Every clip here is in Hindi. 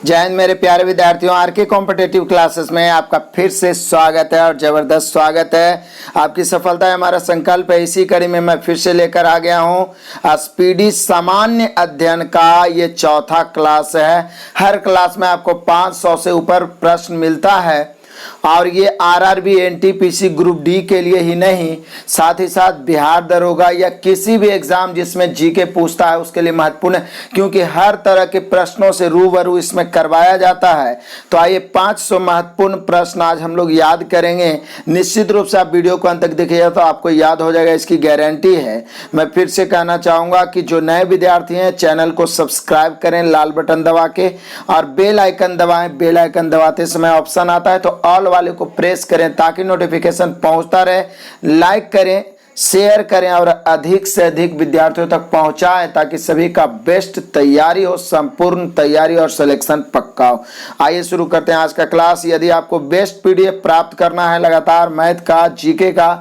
जय हिंद मेरे प्यारे विद्यार्थियों, आरके कॉम्पिटिटिव क्लासेस में आपका फिर से स्वागत है और जबरदस्त स्वागत है। आपकी सफलता है हमारा संकल्प है। इसी कड़ी में मैं फिर से लेकर आ गया हूं स्पीडी सामान्य अध्ययन का ये चौथा क्लास है। हर क्लास में आपको 500 से ऊपर प्रश्न मिलता है और ये आरआरबी एनटीपीसी ग्रुप डी के लिए ही नहीं, साथ ही साथ बिहार दरोगा या किसी भी एग्जाम जिसमें जीके पूछता है उसके लिए महत्वपूर्ण है, क्योंकि हर तरह के प्रश्नों से रूबरू इसमें करवाया जाता है। तो आइए 500 महत्वपूर्ण प्रश्न आज हम लोग याद करेंगे। निश्चित रूप से आप वीडियो को अंत तक देखिएगा तो आपको याद हो जाएगा, इसकी गारंटी है। मैं फिर से कहना चाहूँगा कि जो नए विद्यार्थी हैं चैनल को सब्सक्राइब करें लाल बटन दबा के और बेल आइकन दबाएं। बेल आइकन दबाते समय ऑप्शन आता है तो ऑल वाले को प्रेस करें ताकि नोटिफिकेशन पहुंचता रहे। लाइक करें, शेयर करें और अधिक से अधिक विद्यार्थियों तक पहुंचाएं ताकि सभी का बेस्ट तैयारी हो, संपूर्ण तैयारी और सिलेक्शन पक्का हो। आइए शुरू करते हैं आज का क्लास। यदि आपको बेस्ट पीडीएफ प्राप्त करना है लगातार मैथ का, जीके का,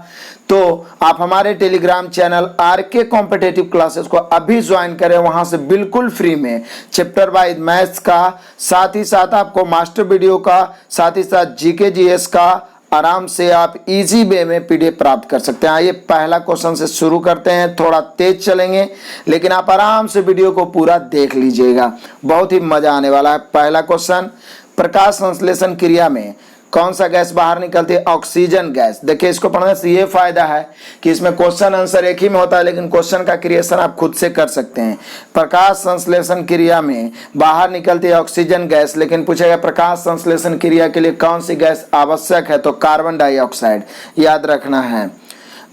तो आप हमारे Telegram channel RK competitive classes को अभी ज्वाइन करें। वहां से बिल्कुल फ्री में चैप्टर वाइज मैथ्स का, साथ ही साथ आपको मास्टर वीडियो का, साथ ही साथ जीके जीएस का आराम से आप इजी वे में पीडीएफ प्राप्त कर सकते हैं। आइए पहला क्वेश्चन से शुरू करते हैं। थोड़ा तेज चलेंगे लेकिन आप आराम से वीडियो को पूरा देख लीजिएगा, बहुत ही मजा आने वाला है। पहला क्वेश्चन, प्रकाश संश्लेषण क्रिया में कौन सा गैस बाहर निकलती है? Oxygen gas. देखिए इसको पढ़ने से ये फायदा है कि इसमें क्वेश्चन आंसर एक ही में होता है लेकिन क्वेश्चन का क्रिएशन आप खुद से कर सकते हैं। प्रकाश संश्लेषण क्रिया में बाहर निकलती है ऑक्सीजन गैस, लेकिन पूछेगा प्रकाश संश्लेषण क्रिया के लिए कौन सी गैस आवश्यक है? तो कार्बन डाइऑक्साइड याद रखना है।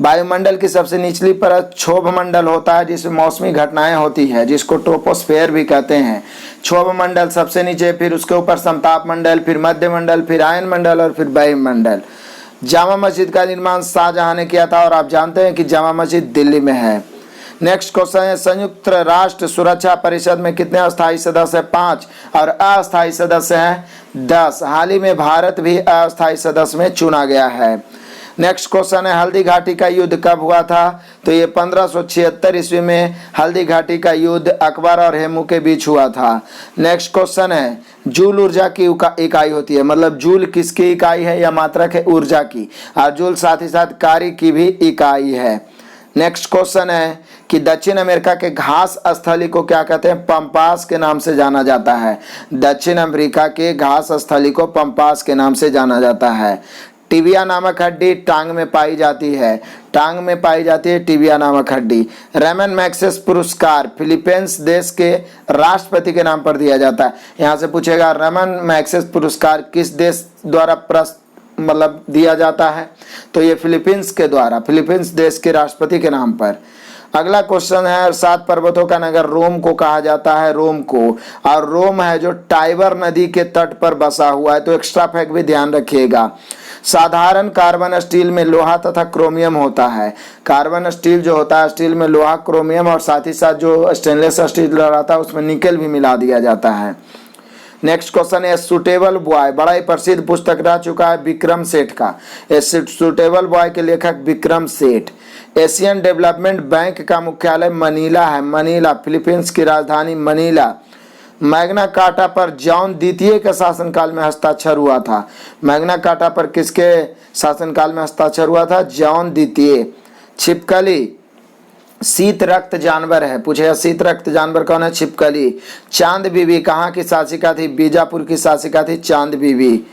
वायुमंडल की सबसे निचली परत क्षोभ मंडल होता है जिसमें मौसमी घटनाएं होती है, जिसको ट्रोपोस्फेयर भी कहते हैं। क्षोभ मंडल सबसे नीचे, फिर उसके ऊपर समताप मंडल, फिर मध्य मंडल, फिर आयन मंडल और फिर वायुमंडल। जामा मस्जिद का निर्माण शाहजहां ने किया था और आप जानते हैं कि जामा मस्जिद दिल्ली में है। नेक्स्ट क्वेश्चन है, संयुक्त राष्ट्र सुरक्षा परिषद में कितने अस्थायी सदस्य हैं? 5 और अस्थायी सदस्य हैं 10। हाल ही में भारत भी अस्थायी सदस्य में चुना गया है। नेक्स्ट क्वेश्चन है, हल्दी घाटी का युद्ध कब हुआ था? तो ये 1576 ईस्वी में हल्दी घाटी का युद्ध अकबर और हेमू के बीच हुआ था। नेक्स्ट क्वेश्चन है, जूल ऊर्जा की इकाई होती है, मतलब जूल किसकी इकाई है? या मात्रक है ऊर्जा की, और जूल साथ ही साथ कार्य की भी इकाई है। नेक्स्ट क्वेश्चन है कि दक्षिण अमेरिका के घास स्थली को क्या कहते हैं? पंपास के नाम से जाना जाता है। दक्षिण अमेरिका के घास स्थली को पंपास के नाम से जाना जाता है। टिबिया नामक हड्डी टांग में पाई जाती है। टांग में पाई जाती है टिबिया नामक हड्डी। रेमन मैग्सेस पुरस्कार फिलीपींस देश के राष्ट्रपति के नाम पर दिया जाता है। यहाँ से पूछेगा रेमन मैग्सेस पुरस्कार किस देश द्वारा मतलब दिया जाता है? तो ये फिलीपींस के द्वारा, फिलीपींस देश के राष्ट्रपति के नाम पर। अगला क्वेश्चन है, 7 पर्वतों का नगर रोम को कहा जाता है। रोम को, और रोम है जो टाइबर नदी के तट पर बसा हुआ है। तो एक्स्ट्रा फैक्ट भी ध्यान रखिएगा। साधारण कार्बन स्टील में लोहा तथा क्रोमियम होता है। कार्बन स्टील जो होता है, स्टील में लोहा, क्रोमियम और साथ ही साथ जो स्टेनलेस स्टील रहता है उसमें निकेल भी मिला दिया जाता है। नेक्स्ट क्वेश्चन है, सुटेबल बॉय बड़ा ही प्रसिद्ध पुस्तक रह चुका है विक्रम सेठ का। सुटेबल बॉय के लेखक Vikram Seth. Asian development bank का मुख्यालय मनीला है। मनीला फिलीपींस की राजधानी मनीला। मैग्ना कार्टा पर जॉन द्वितीय के शासनकाल में हस्ताक्षर हुआ था। मैग्ना कार्टा पर किसके शासनकाल में हस्ताक्षर हुआ था? जॉन द्वितीय। छिपकली शीत रक्त जानवर है, पूछेगा शीत रक्त जानवर कौन है? छिपकली। चांद बीबी कहाँ की शासिका थी? बीजापुर की शासिका थी चांद बीबी।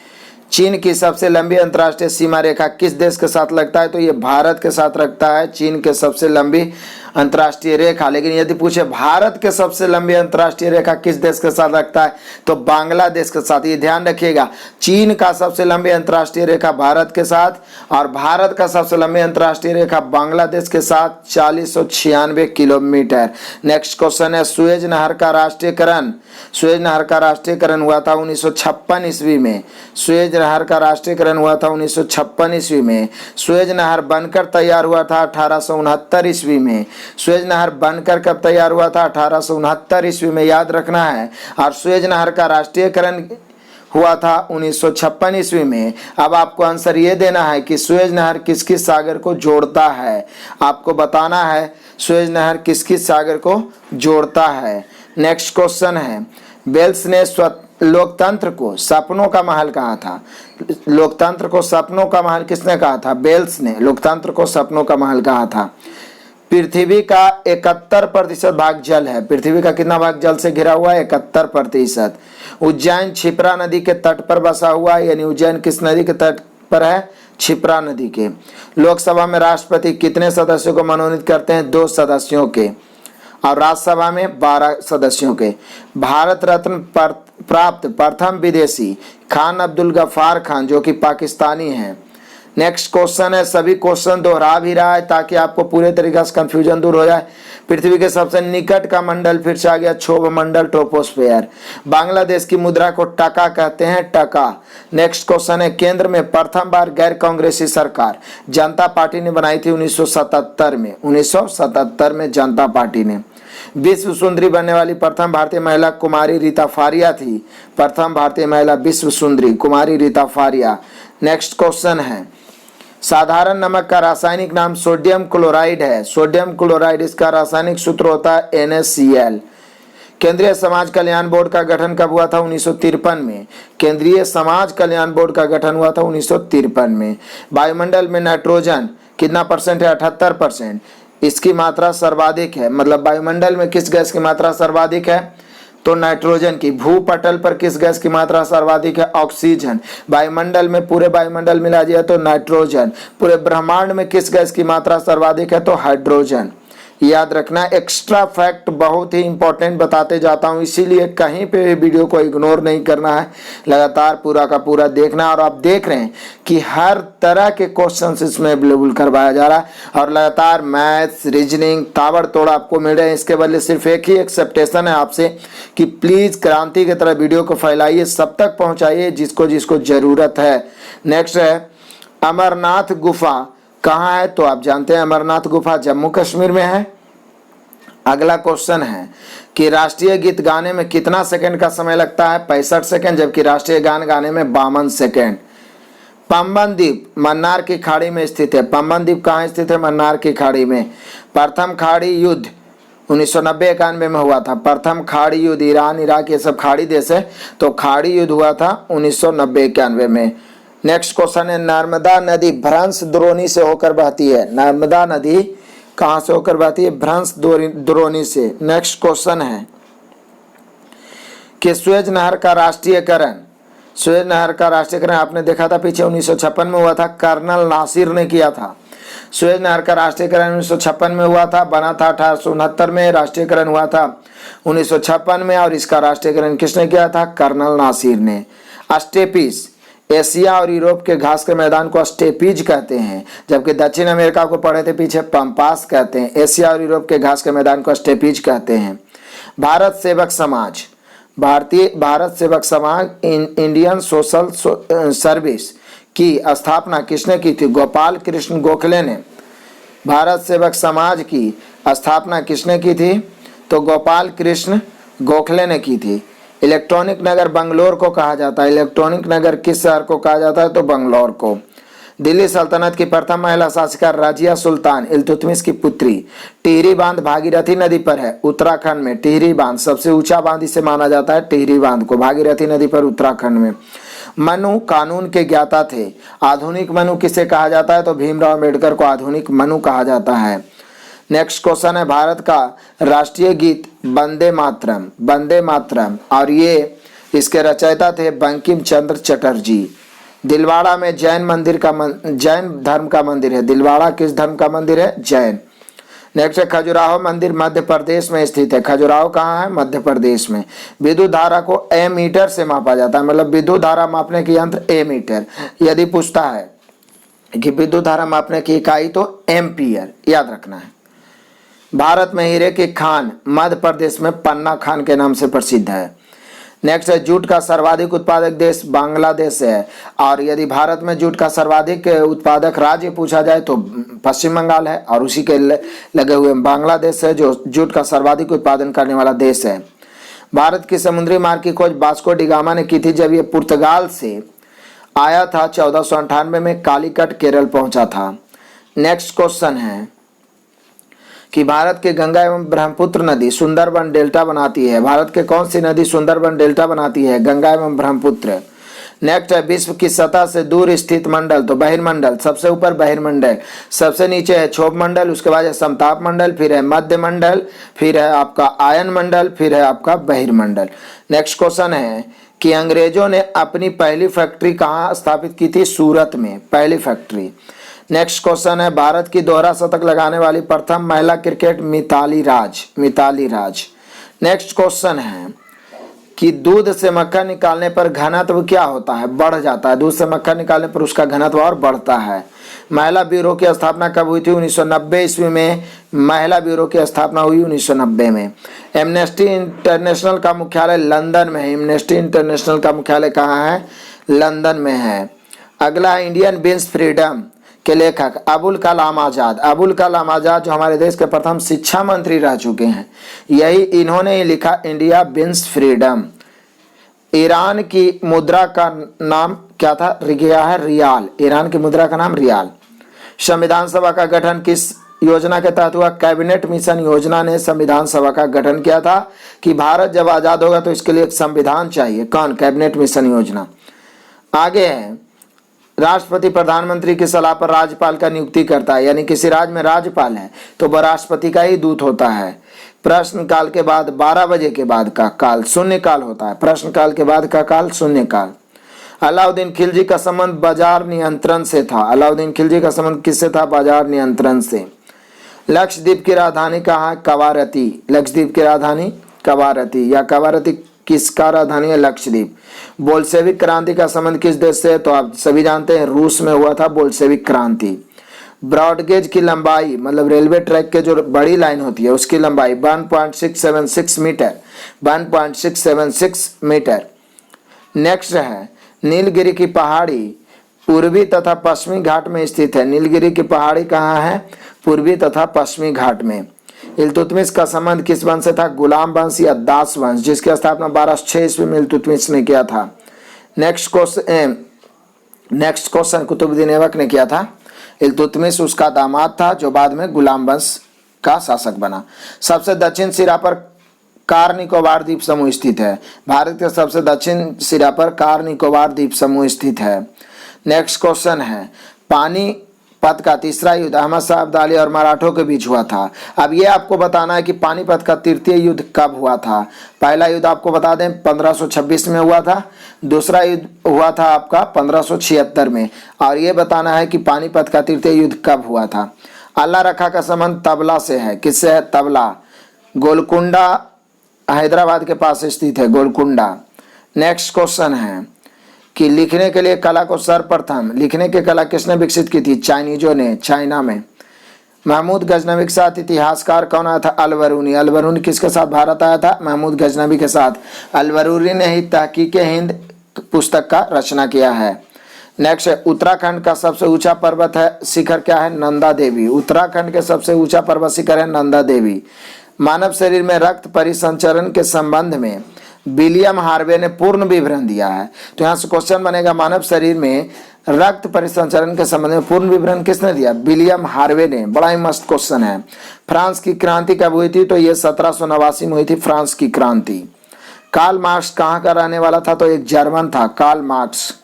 चीन की सबसे लंबी अंतर्राष्ट्रीय सीमा रेखा किस देश के साथ लगता है? तो ये भारत के साथ रखता है चीन के सबसे लंबी अंतर्राष्ट्रीय रेखा। लेकिन यदि पूछे भारत के सबसे लंबी अंतर्राष्ट्रीय रेखा किस देश के साथ रखता है? तो बांग्लादेश के साथ। ये ध्यान रखिएगा, चीन का सबसे लंबी अंतर्राष्ट्रीय रेखा भारत के साथ और भारत का सबसे लंबी अंतर्राष्ट्रीय रेखा बांग्लादेश के साथ 4096 किलोमीटर। नेक्स्ट क्वेश्चन है, सुएज नहर का राष्ट्रीयकरण। सुएज नहर का राष्ट्रीयकरण हुआ था 1956 ईस्वी में। सुएज नहर का राष्ट्रीयकरण हुआ था 1956 ईस्वी में। सुएज नहर बनकर तैयार हुआ था 1869 ईस्वी में। सुएज नहर बनकर कब तैयार हुआ था? 1869 ईस्वी में, याद रखना है। और सुएज नहर का राष्ट्रीयकरण हुआ था 1956 ईस्वी में। अब आपको आंसर ये देना है कि सुएज नहर किस किस सागर को जोड़ता है। आपको बताना है सुएज नहर किस किस सागर को जोड़ता है। नेक्स्ट क्वेश्चन है, वेल्स ने लोकतंत्र को सपनों का महल कहा था? लोकतंत्र को सपनों का महल किसने कहा था? बेल्स ने लोकतंत्र को सपनों का महल कहा था। पृथ्वी का 71% भाग जल है। पृथ्वी का कितना भाग जल से घिरा हुआ है? 71%। उज्जैन क्षिप्रा नदी के तट पर बसा हुआ है, यानी उज्जैन किस नदी के तट पर है? क्षिप्रा नदी के। लोकसभा में राष्ट्रपति कितने सदस्यों को मनोनीत करते हैं? 2 सदस्यों के, और राज्यसभा में 12 सदस्यों के। भारत रत्न प्राप्त प्रथम विदेशी खान अब्दुल गफ्फार खान, जो कि पाकिस्तानी हैं। नेक्स्ट क्वेश्चन है, सभी क्वेश्चन दोहरा भी रहा है ताकि आपको पूरे तरीके से कंफ्यूजन दूर हो जाए। पृथ्वी के सबसे निकट का मंडल फिर से आ गया, क्षोभ मंडल ट्रोपोस्फेयर। बांग्लादेश की मुद्रा को टका कहते हैं, टका। नेक्स्ट क्वेश्चन है, केंद्र में प्रथम बार गैर कांग्रेसी सरकार जनता पार्टी ने बनाई थी 1977 में। 1977 में जनता पार्टी ने। विश्व सुंदरी बनने वाली प्रथम भारतीय महिला कुमारी रीता फारिया थी। प्रथम भारतीय महिला विश्व सुंदरी कुमारी रीता फारिया। नेक्स्ट क्वेश्चन है, साधारण नमक का रासायनिक नाम सोडियम क्लोराइड है। सोडियम क्लोराइड, इसका रासायनिक सूत्र होता है NaCl। केंद्रीय समाज कल्याण बोर्ड का गठन कब हुआ था? 1953 में। केंद्रीय समाज कल्याण बोर्ड का गठन हुआ था 1953 में। वायुमंडल में नाइट्रोजन कितना परसेंट है? 78%। इसकी मात्रा सर्वाधिक है, मतलब वायुमंडल में किस गैस की मात्रा सर्वाधिक है? तो नाइट्रोजन की। भूपटल पर किस गैस की मात्रा सर्वाधिक है? ऑक्सीजन। वायुमंडल में, पूरे वायुमंडल मिला जाए तो नाइट्रोजन। पूरे ब्रह्मांड में किस गैस की मात्रा सर्वाधिक है? तो हाइड्रोजन। याद रखना, एक्स्ट्रा फैक्ट बहुत ही इंपॉर्टेंट बताते जाता हूं, इसीलिए कहीं पे भी वीडियो को इग्नोर नहीं करना है, लगातार पूरा का पूरा देखना। और आप देख रहे हैं कि हर तरह के क्वेश्चंस इसमें अवेलेबल करवाया जा रहा है और लगातार मैथ्स, रीजनिंग ताबड़तोड़ आपको मिल रहे हैं। इसके बदले सिर्फ एक ही एक्सेप्टेशन है आपसे कि प्लीज क्रांति की तरह वीडियो को फैलाइए, सब तक पहुंचाइए जिसको जिसको जरूरत है। नेक्स्ट है, अमरनाथ गुफा कहाँ है? तो आप जानते हैं अमरनाथ गुफा जम्मू कश्मीर में है। अगला क्वेश्चन है कि राष्ट्रीय गीत गाने में कितना सेकंड का समय लगता है? 65 सेकंड, जबकि राष्ट्रीय गान गाने में 52 सेकंड। पंबन द्वीप मन्नार की खाड़ी में स्थित है। पंबन द्वीप कहाँ स्थित है? मन्नार की खाड़ी में। प्रथम खाड़ी युद्ध 1990-91 में हुआ था। प्रथम खाड़ी युद्ध, ईरान इराक ये सब खाड़ी देश है, तो खाड़ी युद्ध हुआ था 1990-91 में। नेक्स्ट क्वेश्चन है, नर्मदा नदी भ्रंश द्रोणी से होकर बहती है। नर्मदा नदी कहां से होकर बहती है? भ्रंश द्रोणी से। नेक्स्ट क्वेश्चन है कि सुएज नहर का राष्ट्रीयकरण, सुएज नहर का राष्ट्रीयकरण आपने देखा था पीछे 1956 में हुआ था, कर्नल नासिर ने किया था। सुएज नहर का राष्ट्रीयकरण 1956 में हुआ था, बना था 1869 में, राष्ट्रीयकरण हुआ था 1956 में, और इसका राष्ट्रीयकरण किसने किया था? कर्नल नासिर ने। स्टेपीज, एशिया और यूरोप के घास के मैदान को स्टेपीज कहते हैं, जबकि दक्षिण अमेरिका को पढ़े थे पीछे पम्पास कहते हैं। एशिया और यूरोप के घास के मैदान को स्टेपीज कहते हैं। भारत सेवक समाज, भारत सेवक समाज इंडियन सोशल सर्विस की स्थापना किसने की थी? गोपाल कृष्ण गोखले ने। भारत सेवक समाज की स्थापना किसने की थी? तो गोपाल कृष्ण गोखले ने की थी। इलेक्ट्रॉनिक नगर बंगलोर को कहा जाता है। इलेक्ट्रॉनिक नगर किस शहर को कहा जाता है? तो बंगलोर को। दिल्ली सल्तनत की प्रथम महिला शासिका राजिया सुल्तान इल्तुतमिश की पुत्री। टिहरी बांध भागीरथी नदी पर है, उत्तराखंड में। टिहरी बांध सबसे ऊंचा बांध इसे माना जाता है, टिहरी बांध को, भागीरथी नदी पर, उत्तराखंड में। मनु कानून के ज्ञाता थे। आधुनिक मनु किसे कहा जाता है? तो भीमराव अम्बेडकर को आधुनिक मनु कहा जाता है। नेक्स्ट क्वेश्चन है, भारत का राष्ट्रीय गीत वंदे मातरम, वंदे मातरम, और ये इसके रचयिता थे बंकिम चंद्र चटर्जी। दिलवाड़ा में जैन मंदिर का जैन धर्म का मंदिर है। दिलवाड़ा किस धर्म का मंदिर है? जैन। नेक्स्ट है, खजुराहो मंदिर मध्य प्रदेश में स्थित है। खजुराहो कहाँ है? मध्य प्रदेश में। विद्युत धारा को एमीटर से मापा जाता है, मतलब विद्युत धारा मापने की यंत्र एमीटर। यदि पूछता है कि विद्युत धारा मापने की इकाई तो एम्पियर, याद रखना है। भारत में हीरे की खान मध्य प्रदेश में पन्ना खान के नाम से प्रसिद्ध है। नेक्स्ट है, जूट का सर्वाधिक उत्पादक देश बांग्लादेश है, और यदि भारत में जूट का सर्वाधिक उत्पादक राज्य पूछा जाए तो पश्चिम बंगाल है, और उसी के लगे हुए बांग्लादेश है जो जूट का सर्वाधिक उत्पादन करने वाला देश है। भारत की समुद्री मार्ग की खोज वास्को डी गामा ने की थी जब ये पुर्तगाल से आया था 1498 में, कालीकट केरल पहुंचा था। नेक्स्ट क्वेश्चन है कि भारत के गंगा एवं ब्रह्मपुत्र नदी सुंदरबन डेल्टा बनाती है। भारत के कौन सी नदी सुंदरबन डेल्टा बनाती है? गंगा एवं ब्रह्मपुत्र। नेक्स्ट है विश्व की सतह से दूर स्थित मंडल, तो बहिर्मंडल। सबसे ऊपर बहिर्मंडल, सबसे नीचे है क्षोभ मंडल, उसके बाद है समताप मंडल, फिर है मध्य मंडल, फिर है आपका आयन मंडल, फिर है आपका बहिर्मंडल। नेक्स्ट क्वेश्चन है कि अंग्रेजों ने अपनी पहली फैक्ट्री कहाँ स्थापित की थी? सूरत में, पहली फैक्ट्री। नेक्स्ट क्वेश्चन है भारत की दोहरा शतक लगाने वाली प्रथम महिला क्रिकेट मिताली राज, मिताली राज। नेक्स्ट क्वेश्चन है कि दूध से मक्खन निकालने पर घनत्व क्या होता है? बढ़ जाता है। दूध से मक्खन निकालने पर उसका घनत्व और बढ़ता है। महिला ब्यूरो की स्थापना कब हुई थी? 1990 ईस्वी में महिला ब्यूरो की स्थापना हुई 1990 में। एमनेस्टी इंटरनेशनल का मुख्यालय लंदन में है। एमनेस्टी इंटरनेशनल का मुख्यालय कहाँ है? लंदन में है। अगला है इंडियन बीन्स फ्रीडम के लेखक अबुल कलाम आजाद। अबुल कलाम आजाद जो हमारे देश के प्रथम शिक्षा मंत्री रह चुके हैं, यही इन्होंने ही लिखा इंडिया बीन्स फ्रीडम। ईरान की मुद्रा का नाम क्या था? गया है रियाल। ईरान की मुद्रा का नाम रियाल। संविधान सभा का गठन किस योजना के तहत हुआ? कैबिनेट मिशन योजना ने संविधान सभा का गठन किया था कि भारत जब आजाद होगा तो इसके लिए एक संविधान चाहिए। कौन? कैबिनेट मिशन योजना। आगे है राष्ट्रपति प्रधानमंत्री की सलाह पर राज्यपाल का नियुक्ति करता है, यानी किसी राज्य में राज्यपाल है तो वह राष्ट्रपति का ही दूत होता है। प्रश्न काल के बाद 12 बजे के बाद का काल शून्य काल होता है। प्रश्न काल के बाद का काल शून्य काल। अलाउद्दीन खिलजी का संबंध बाजार नियंत्रण से था। अलाउद्दीन खिलजी का संबंध किससे था? बाजार नियंत्रण से। लक्षद्वीप की राजधानी कहाँ है? कवारती। लक्षद्वीप की राजधानी कवारती, या कवारती किसका राजधानी है? लक्षद्वीप। बोल्शेविक क्रांति का संबंध किस देश से? तो आप सभी जानते हैं रूस में हुआ था बोल्शेविक क्रांति। ब्रॉडगेज की लंबाई, मतलब रेलवे ट्रैक के जो बड़ी लाइन होती है उसकी लंबाई 1.676 मीटर, 1.676 मीटर। नेक्स्ट है नीलगिरी की पहाड़ी पूर्वी तथा पश्चिमी घाट में स्थित है। नीलगिरी की पहाड़ी कहाँ है? पूर्वी तथा पश्चिमी घाट में। इल्तुतमिश का संबंध किस वंश से था? गुलाम वंश या दास वंश, जिसकी स्थापना 1206 ईस्वी में इल्तुतमिश ने किया था। नेक्स्ट क्वेश्चन कुतुबुद्दीन ऐबक ने किया था। इल्तुतमिश उसका दामाद था जो बाद में गुलाम वंश का शासक बना। सबसे दक्षिण सिरा पर कार निकोबार द्वीप समूह स्थित है। भारत के सबसे दक्षिण सिरा पर कार निकोबार द्वीप समूह स्थित है। नेक्स्ट क्वेश्चन है पानीपत का तीसरा युद्ध अहमद शाह अब्दाली और मराठों के बीच हुआ था। अब ये आपको बताना है कि पानीपत का तृतीय युद्ध कब हुआ था। पहला युद्ध आपको बता दें 1526 में हुआ था। दूसरा युद्ध हुआ था आपका 1576 में। और ये बताना है कि पानीपत का तृतीय युद्ध कब हुआ था। अल्लाह रखा का संबंध तबला से है। किससे है? तबला। गोलकुंडा हैदराबाद के पास स्थित है, गोलकुंडा। नेक्स्ट क्वेश्चन है कि लिखने के लिए कला को सर्वप्रथम लिखने की कला किसने विकसित की थी? चाइनीजों ने, चाइना में। महमूद गजनवी के साथ इतिहासकार कौन आया था? अल-बरूनी। अल-बरूनी किसके साथ भारत आया था? महमूद गजनवी के साथ। अल-बरूनी ने ही तहकीक हिंद पुस्तक का रचना किया है। नेक्स्ट है उत्तराखंड का सबसे ऊंचा पर्वत है शिखर क्या है? नंदा देवी। उत्तराखंड के सबसे ऊंचा पर्वत शिखर है नंदा देवी। मानव शरीर में रक्त परिसंचरण के संबंध में विलियम हार्वे ने पूर्ण विवरण दिया है। तो यहाँ से क्वेश्चन बनेगा मानव शरीर में रक्त परिसंचरण के संबंध में पूर्ण विवरण किसने दिया? विलियम हार्वे ने। बड़ा ही मस्त क्वेश्चन है। फ्रांस की क्रांति कब हुई थी? तो ये 1789 में हुई थी फ्रांस की क्रांति। कार्ल मार्क्स कहाँ का रहने वाला था? तो एक जर्मन था कार्ल मार्क्स।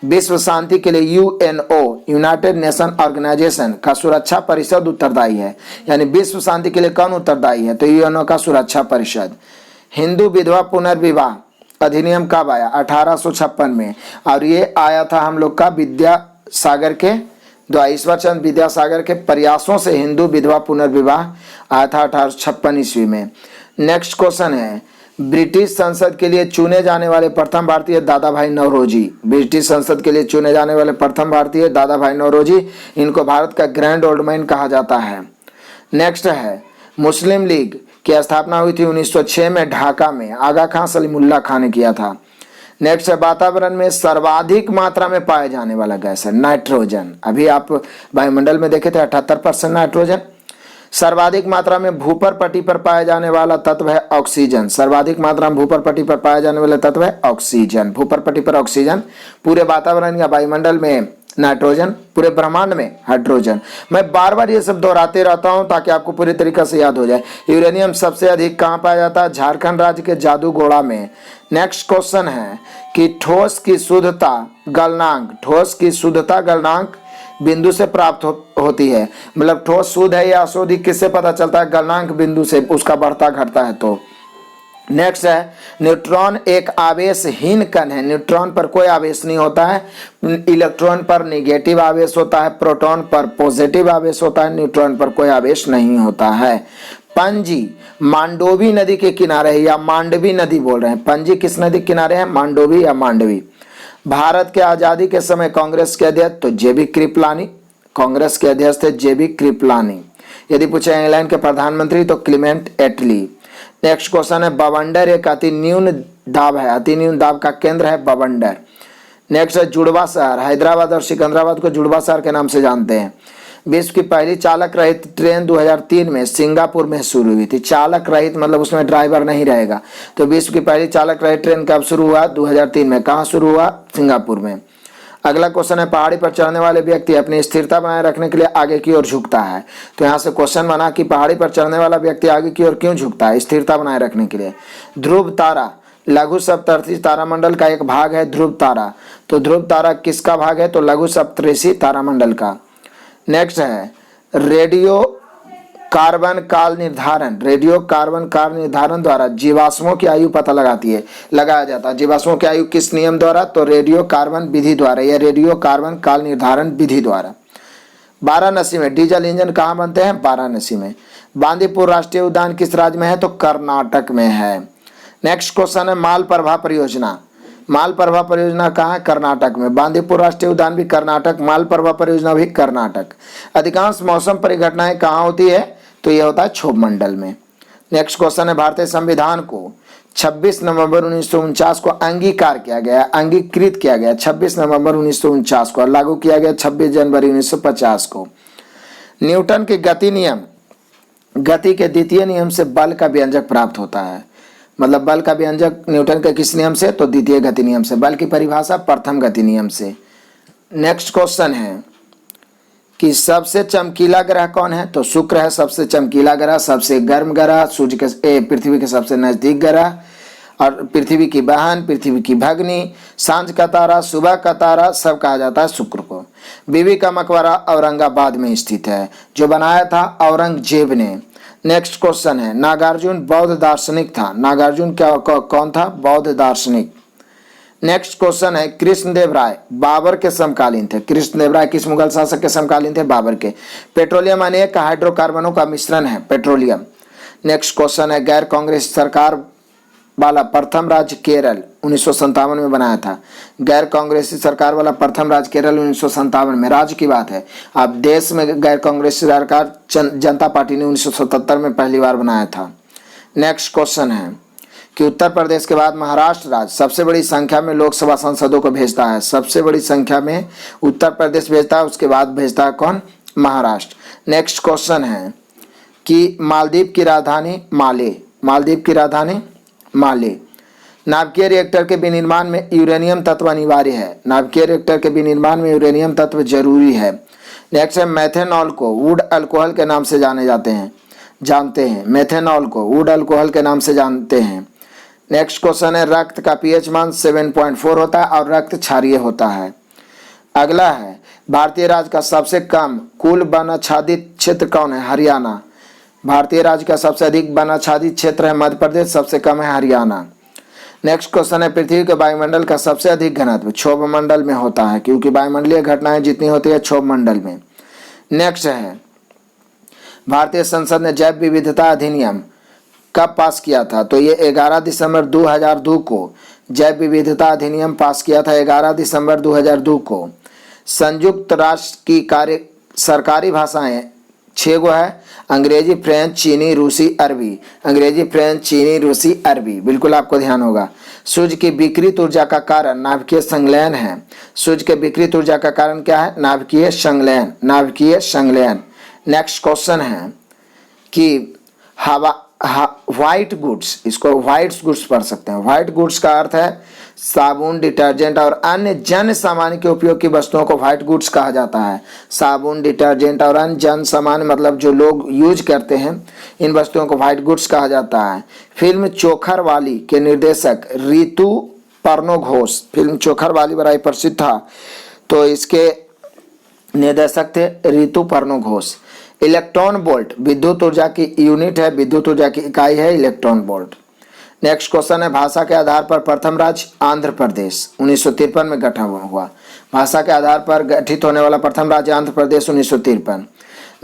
विश्व शांति के लिए यूएनओ यूनाइटेड नेशन ऑर्गेनाइजेशन का सुरक्षा परिषद उत्तरदायी है। यानी विश्व शांति के लिए कौन उत्तरदायी है? तो यूएनओ का सुरक्षा परिषद। हिंदू विधवा पुनर्विवाह अधिनियम कब आया? 1856 में। और ये आया था हम लोग का विद्यासागर के द्वारा, ईश्वर चंद्र विद्यासागर के प्रयासों से हिंदू विधवा पुनर्विवाह आया था 1856 ईस्वी में। नेक्स्ट क्वेश्चन है ब्रिटिश संसद के लिए चुने जाने वाले प्रथम भारतीय दादा भाई नौरोजी। ब्रिटिश संसद के लिए चुने जाने वाले प्रथम भारतीय दादा भाई नौरोजी। इनको भारत का ग्रैंड ओल्ड मैन कहा जाता है। नेक्स्ट है मुस्लिम लीग की स्थापना हुई थी 1906 में ढाका में। आगा खां सलीमुल्लाह खां ने किया था। नेक्स्ट है वातावरण में सर्वाधिक मात्रा में पाए जाने वाला गैस है नाइट्रोजन। अभी आप वायुमंडल में देखे थे 78% नाइट्रोजन। सर्वाधिक मात्रा में भूपर पट्टी पर पाए जाने वाला तत्व है ऑक्सीजन। सर्वाधिक मात्रा में भूपर पट्टी पर पाए जाने वाला तत्व है ऑक्सीजन। भूपर पट्टी पर ऑक्सीजन पूरे वातावरण या वायुमंडल में नाइट्रोजन, पूरे ब्रह्मांड में हाइड्रोजन। मैं बार बार ये सब दोहराते रहता हूं ताकि आपको पूरी तरीके से याद हो जाए। यूरेनियम सबसे अधिक कहाँ पाया जाता है? झारखंड राज्य के जादूगोड़ा में। नेक्स्ट क्वेश्चन है कि ठोस की शुद्धता गलनांक, ठोस की शुद्धता गलनांक बिंदु से प्राप्त होती है। मतलब ठोस शुद्ध है या अशुद्ध किससे पता चलता है? गलनांक बिंदु से, उसका बढ़ता घटता है तो। नेक्स्ट है न्यूट्रॉन एक आवेशहीन कण है। न्यूट्रॉन पर कोई आवेश नहीं होता है, इलेक्ट्रॉन पर नेगेटिव आवेश होता है, प्रोटॉन पर पॉजिटिव आवेश होता है, न्यूट्रॉन पर कोई आवेश नहीं होता है। पणजी मांडोवी नदी के किनारे है या मांडवी नदी बोल रहे हैं। पणजी किस नदी के किनारे है? मांडोवी या मांडवी। भारत के आजादी के समय कांग्रेस के अध्यक्ष तो जेबी कृपलानी, कांग्रेस के अध्यक्ष थे जेबी कृपलानी। यदि पूछे इंग्लैंड के प्रधानमंत्री तो क्लीमेंट एटली। नेक्स्ट क्वेश्चन है बवंडर एक अति न्यून दाब है, अति न्यून दाब का केंद्र है बवंडर। नेक्स्ट है जुड़वा शहर, हैदराबाद और सिकंदराबाद को जुड़वा शहर के नाम से जानते हैं। विश्व की पहली चालक रहित ट्रेन 2003 में सिंगापुर में शुरू हुई थी। चालक रहित मतलब उसमें ड्राइवर नहीं रहेगा, तो विश्व की पहली चालक रहित ट्रेन कब शुरू हुआ? 2003 में। कहाँ शुरू हुआ? सिंगापुर में। अगला क्वेश्चन है पहाड़ी पर चढ़ने वाले व्यक्ति अपनी स्थिरता बनाए रखने के लिए आगे की ओर झुकता है। तो यहाँ से क्वेश्चन बना कि पहाड़ी पर चढ़ने वाला व्यक्ति आगे की ओर क्यों झुकता है? स्थिरता बनाए रखने के लिए। ध्रुव तारा लघु सप्तर्षि तारामंडल का एक भाग है ध्रुव तारा। तो ध्रुव तारा किसका भाग है? तो लघु सप्तर्षि तारामंडल का। नेक्स्ट है रेडियो कार्बन काल निर्धारण, रेडियो कार्बन काल निर्धारण द्वारा जीवाश्मों की आयु पता लगाया जाता है। जीवाश्मों की आयु किस नियम द्वारा? तो रेडियो कार्बन विधि द्वारा या रेडियो कार्बन काल निर्धारण विधि द्वारा। वाराणसी में डीजल इंजन कहाँ बनते हैं? वाराणसी में। बांदीपुर राष्ट्रीय उद्यान किस राज्य में है? तो कर्नाटक में है। नेक्स्ट क्वेश्चन है मालप्रभा परियोजना, मालप्रभा परियोजना कहाँ है? कर्नाटक में। बांदीपुर राष्ट्रीय उद्यान भी कर्नाटक, मालप्रभा परियोजना भी कर्नाटक। अधिकांश मौसम परिघटनाएं कहाँ होती है? तो यह होता है क्षोभ मंडल में। नेक्स्ट क्वेश्चन है भारतीय संविधान को 26 नवंबर 1949 को अंगीकृत किया गया 26 नवंबर 1949 को, लागू किया गया 26 जनवरी 1950 को। न्यूटन के गति नियम, गति के द्वितीय नियम से बल का व्यंजक प्राप्त होता है। मतलब बल का व्यंजक न्यूटन के किस नियम से? तो द्वितीय गति नियम से। बल की परिभाषा प्रथम गति नियम से। नेक्स्ट क्वेश्चन है कि सबसे चमकीला ग्रह कौन है? तो शुक्र है सबसे चमकीला ग्रह, सबसे गर्म ग्रह, सूर्य के पृथ्वी के सबसे नजदीक ग्रह, और पृथ्वी की बहन, पृथ्वी की भगनी, सांझ का तारा, सुबह का तारा, सब कहा जाता है शुक्र को। बीबी का मकबरा औरंगाबाद में स्थित है, जो बनाया था औरंगजेब ने। नेक्स्ट क्वेश्चन है नागार्जुन बौद्ध दार्शनिक था। नागार्जुन क्या कौन था? बौद्ध दार्शनिक। नेक्स्ट क्वेश्चन है कृष्णदेव राय बाबर के समकालीन थे। कृष्णदेव राय किस मुगल शासक के समकालीन थे? बाबर के। पेट्रोलियम अनेक हाइड्रोकार्बनों का मिश्रण है, पेट्रोलियम। नेक्स्ट क्वेश्चन है गैर कांग्रेस सरकार वाला प्रथम राज्य केरल 1957 में बनाया था। गैर कांग्रेसी सरकार वाला प्रथम राज्य केरल 1957 में। राज्य की बात है, अब देश में गैर कांग्रेसी सरकार जनता पार्टी ने 1977 में पहली बार बनाया था। नेक्स्ट क्वेश्चन है कि उत्तर प्रदेश के बाद महाराष्ट्र राज्य सबसे बड़ी संख्या में लोकसभा सांसदों को भेजता है। सबसे बड़ी संख्या में उत्तर प्रदेश भेजता है, उसके बाद भेजता है कौन? महाराष्ट्र। नेक्स्ट क्वेश्चन है कि मालदीव की राजधानी माले, मालदीव की राजधानी माले। नाभिकीय रिएक्टर के विनिर्माण में यूरेनियम तत्व अनिवार्य है। नाभिकीय रिएक्टर के विनिर्माण में यूरेनियम तत्व जरूरी है। नेक्स्ट है मेथेनॉल को वुड अल्कोहल के नाम से जानते हैं। मेथेनॉल को वुड अल्कोहल के नाम से जानते हैं। नेक्स्ट क्वेश्चन है रक्त का पीएच मान 7.4 होता है और रक्त क्षारीय होता है। अगला है भारतीय राज्य का सबसे कम कुल वन आच्छादित क्षेत्र कौन है? हरियाणा। भारतीय राज्य का सबसे अधिक वन आच्छादित क्षेत्र है मध्य प्रदेश, सबसे कम है हरियाणा। नेक्स्ट क्वेश्चन है पृथ्वी के वायुमंडल का सबसे अधिक घनत्व क्षोभ मंडल में होता है, क्योंकि वायुमंडलीय घटनाएं जितनी होती है क्षोभ मंडल में। नेक्स्ट है भारतीय संसद ने जैव विविधता अधिनियम कब पास किया था? तो ये 11 दिसंबर 2002 को जैव विविधता अधिनियम पास किया था, 11 दिसंबर 2002 को। संयुक्त राष्ट्र की सरकारी भाषाएं 6 गो है, अंग्रेजी, फ्रेंच, चीनी, रूसी, अरबी। अंग्रेजी, फ्रेंच, चीनी, रूसी, अरबी, बिल्कुल आपको ध्यान होगा। सूर्य की विकृत ऊर्जा का कारण नाभिकीय संलयन है। सूर्य के विकृत ऊर्जा का कारण क्या है? नाभिकीय संलयन, नाभिकीय संलयन। नेक्स्ट क्वेश्चन है कि व्हाइट गुड्स, इसको व्हाइट गुड्स पढ़ सकते हैं। व्हाइट गुड्स का अर्थ है साबुन, डिटर्जेंट और अन्य जन सामान्य के उपयोग की वस्तुओं को व्हाइट गुड्स कहा जाता है। साबुन, डिटर्जेंट और अन्य जन सामान्य मतलब जो लोग यूज करते हैं, इन वस्तुओं को व्हाइट गुड्स कहा जाता है। फिल्म चोखर वाली के निर्देशक ऋतु पर्नो घोष, फिल्म चोखर वाली बड़ा प्रसिद्ध था, तो इसके निर्देशक थे ऋतु पर्नो घोष। इलेक्ट्रॉन वोल्ट विद्युत ऊर्जा की यूनिट है, विद्युत ऊर्जा की इकाई है इलेक्ट्रॉन वोल्ट। नेक्स्ट क्वेश्चन है, भाषा के आधार पर प्रथम राज्य आंध्र प्रदेश 1953 में गठन हुआ। भाषा के आधार पर गठित होने वाला प्रथम राज्य आंध्र प्रदेश 1953।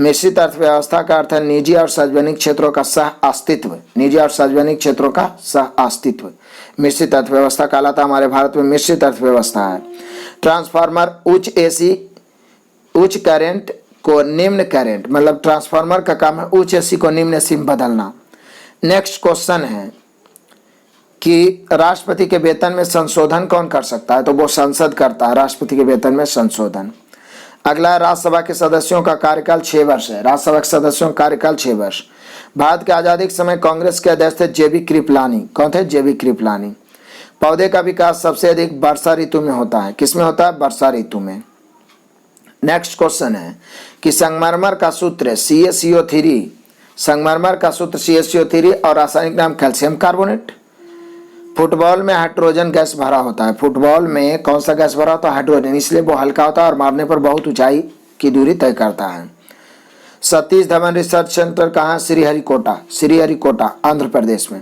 मिश्रित अर्थव्यवस्था का अर्थ है निजी और सार्वजनिक क्षेत्रों का सह अस्तित्व, निजी और सार्वजनिक क्षेत्रों का सह अस्तित्व मिश्रित अर्थव्यवस्था कहलाता है। हमारे भारत में मिश्रित अर्थव्यवस्था है। ट्रांसफार्मर उच्च एसी उच्च करंट को निम्न करंट, मतलब ट्रांसफार्मर का काम है उच्च एसी को निम्न एसी में बदलना। नेक्स्ट क्वेश्चन है कि राष्ट्रपति के वेतन में संशोधन कौन कर सकता है, तो वो संसद करता है राष्ट्रपति के वेतन में संशोधन। अगला, राज्यसभा के सदस्यों का कार्यकाल 6 वर्ष है। राज्यसभा के सदस्यों का कार्यकाल 6 वर्ष। भारत की आजादी के समय कांग्रेस के अध्यक्ष थे जेबी कृपलानी। कौन थे? जेबी कृपलानी। पौधे का विकास सबसे अधिक वर्षा ऋतु में होता है। किसमें होता है? वर्षा ऋतु में। नेक्स्ट क्वेश्चन है कि संगमरमर का सूत्र CaCO3, संगमरमर का सूत्र CaCO3 और रासायनिक नाम कैल्शियम कार्बोनेट। फुटबॉल में हाइड्रोजन गैस भरा होता है। फुटबॉल में कौन सा गैस भरा होता है? हाइड्रोजन, इसलिए वो हल्का होता है और मारने पर बहुत ऊंचाई की दूरी तय करता है। सतीश धवन रिसर्च सेंटर कहाँ? श्रीहरिकोटा, श्रीहरिकोटा आंध्र प्रदेश में।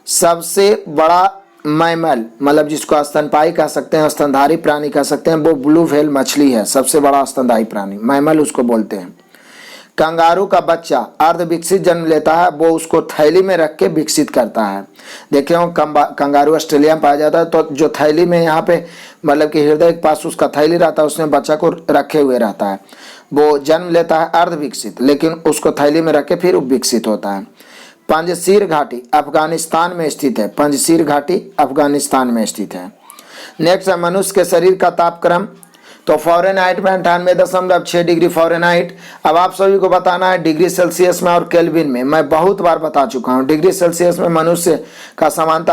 सबसे बड़ा मैमल, मतलब जिसको स्तनपायी कह सकते हैं, स्तनधारी प्राणी कह सकते हैं, वो ब्लू व्हेल मछली है। सबसे बड़ा स्तनधारी प्राणी मैमल उसको बोलते हैं। कंगारू का बच्चा अर्ध विकसित जन्म लेता है, वो उसको थैली में रख के विकसित करता है। देखे हो कंगारू ऑस्ट्रेलिया में पाया जाता है, तो जो थैली में यहाँ पे मतलब कि हृदय के पास उसका थैली रहता है, उसमें बच्चा को रखे हुए रहता है। वो जन्म लेता है अर्ध विकसित, लेकिन उसको थैली में रख के फिर विकसित होता है। पंजशीर घाटी अफगानिस्तान में स्थित है। पंजशीर घाटी अफगानिस्तान में स्थित है। नेक्स्ट है मनुष्य के शरीर का तापक्रम, तो फ़ारेनहाइट में 98.6 डिग्री फ़ारेनहाइट। अब आप सभी को बताना है डिग्री सेल्सियस में और केल्विन में। मैं बहुत बार बता चुका हूँ। डिग्री सेल्सियस में मनुष्य का सामान्य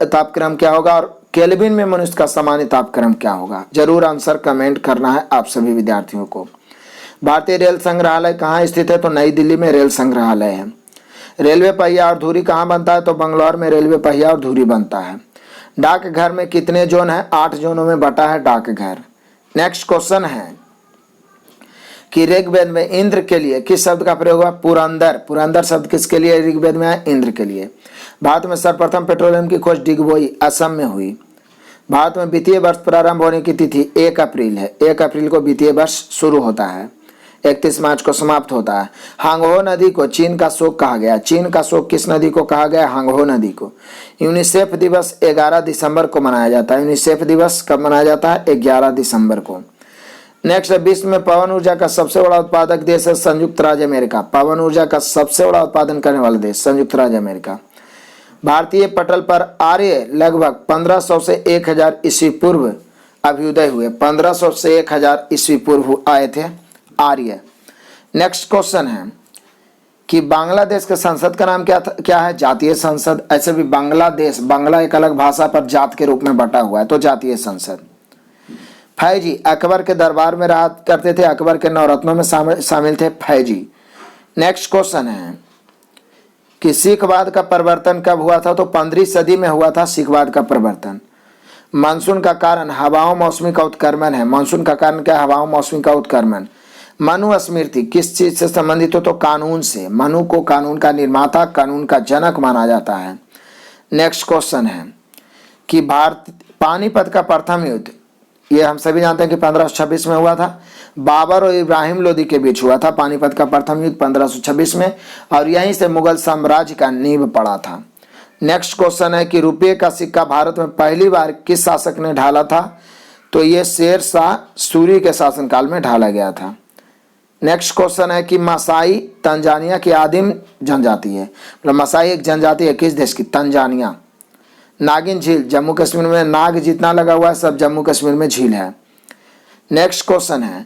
तापक्रम क्या होगा और केल्विन में मनुष्य का सामान्य तापक्रम क्या होगा। जरूर आंसर कमेंट करना है आप सभी विद्यार्थियों को। भारतीय रेल संग्रहालय कहाँ स्थित है? तो नई दिल्ली में रेल संग्रहालय है। रेलवे पहिया और धुरी कहाँ बनता है? तो बंगलौर में रेलवे पहिया और धुरी बनता है। डाकघर में कितने जोन है? 8 जोनों में बटा है डाकघर। नेक्स्ट क्वेश्चन है कि ऋग्वेद में इंद्र के लिए किस शब्द का प्रयोग हुआ? पुरंदर। पुरंदर शब्द किसके लिए ऋग्वेद में है? इंद्र के लिए। भारत में सर्वप्रथम पेट्रोलियम की खोज डिगबोई असम में हुई। भारत में वित्तीय वर्ष प्रारंभ होने की तिथि 1 अप्रैल है। 1 अप्रैल को वित्तीय वर्ष शुरू होता है, 31 मार्च को समाप्त होता है। हांगहो नदी को चीन का शोक कहा गया। चीन का शोक किस नदी को कहा गया? हांगहो नदी को। यूनिसेफ दिवस 11 दिसंबर को मनाया जाता है। यूनिसेफ दिवस कब मनाया जाता है? 11 दिसंबर को। नेक्स्ट, विश्व में पवन ऊर्जा का सबसे बड़ा उत्पादक देश है संयुक्त राज्य अमेरिका। पवन ऊर्जा का सबसे बड़ा उत्पादन करने वाला देश संयुक्त राज्य अमेरिका। भारतीय पटल पर आर्य लगभग 1500 से 1000 ईस्वी पूर्व अभ्युदय हुए। 1500 से 1000 ईस्वी पूर्व आए थे आर्य। नेक्स्ट क्वेश्चन है कि बांग्लादेश के संसद का नाम क्या है? जातीय संसद। ऐसे भी बांग्लादेश, बांग्ला एक अलग भाषा पर जात के रूप में बटा हुआ है, तो जातीय संसद। फैजी अकबर के दरबार में रहा करते थे। अकबर के नवरत्नों में शामिल थे फैजी। नेक्स्ट क्वेश्चन है कि सिखवाद का परिवर्तन कब हुआ था? तो 15वीं सदी में हुआ था सिखवाद का परिवर्तन। मानसून का कारण हवाओं मौसमी का उत्क्रमण है। मानसून का कारण क्या है? हवाओं मौसमी का उत्क्रमण। मनु स्मृति किस चीज से संबंधित हो? तो कानून से। मनु को कानून का निर्माता, कानून का जनक माना जाता है। नेक्स्ट क्वेश्चन है कि पानीपत का प्रथम युद्ध, ये हम सभी जानते हैं कि 1526 में हुआ था। बाबर और इब्राहिम लोदी के बीच हुआ था पानीपत का प्रथम युद्ध 1526 में, और यहीं से मुगल साम्राज्य का नींव पड़ा था। नेक्स्ट क्वेश्चन है कि रुपये का सिक्का भारत में पहली बार किस शासक ने ढाला था? तो ये शेर शाह सूरी के शासनकाल में ढाला गया था। नेक्स्ट क्वेश्चन है कि मसाई तंजानिया की आदिम जनजाति है। मतलब मसाई एक जनजाति है किस देश की? तंजानिया। नागिन झील जम्मू कश्मीर में, नाग जितना लगा हुआ है सब जम्मू कश्मीर में झील है। नेक्स्ट क्वेश्चन है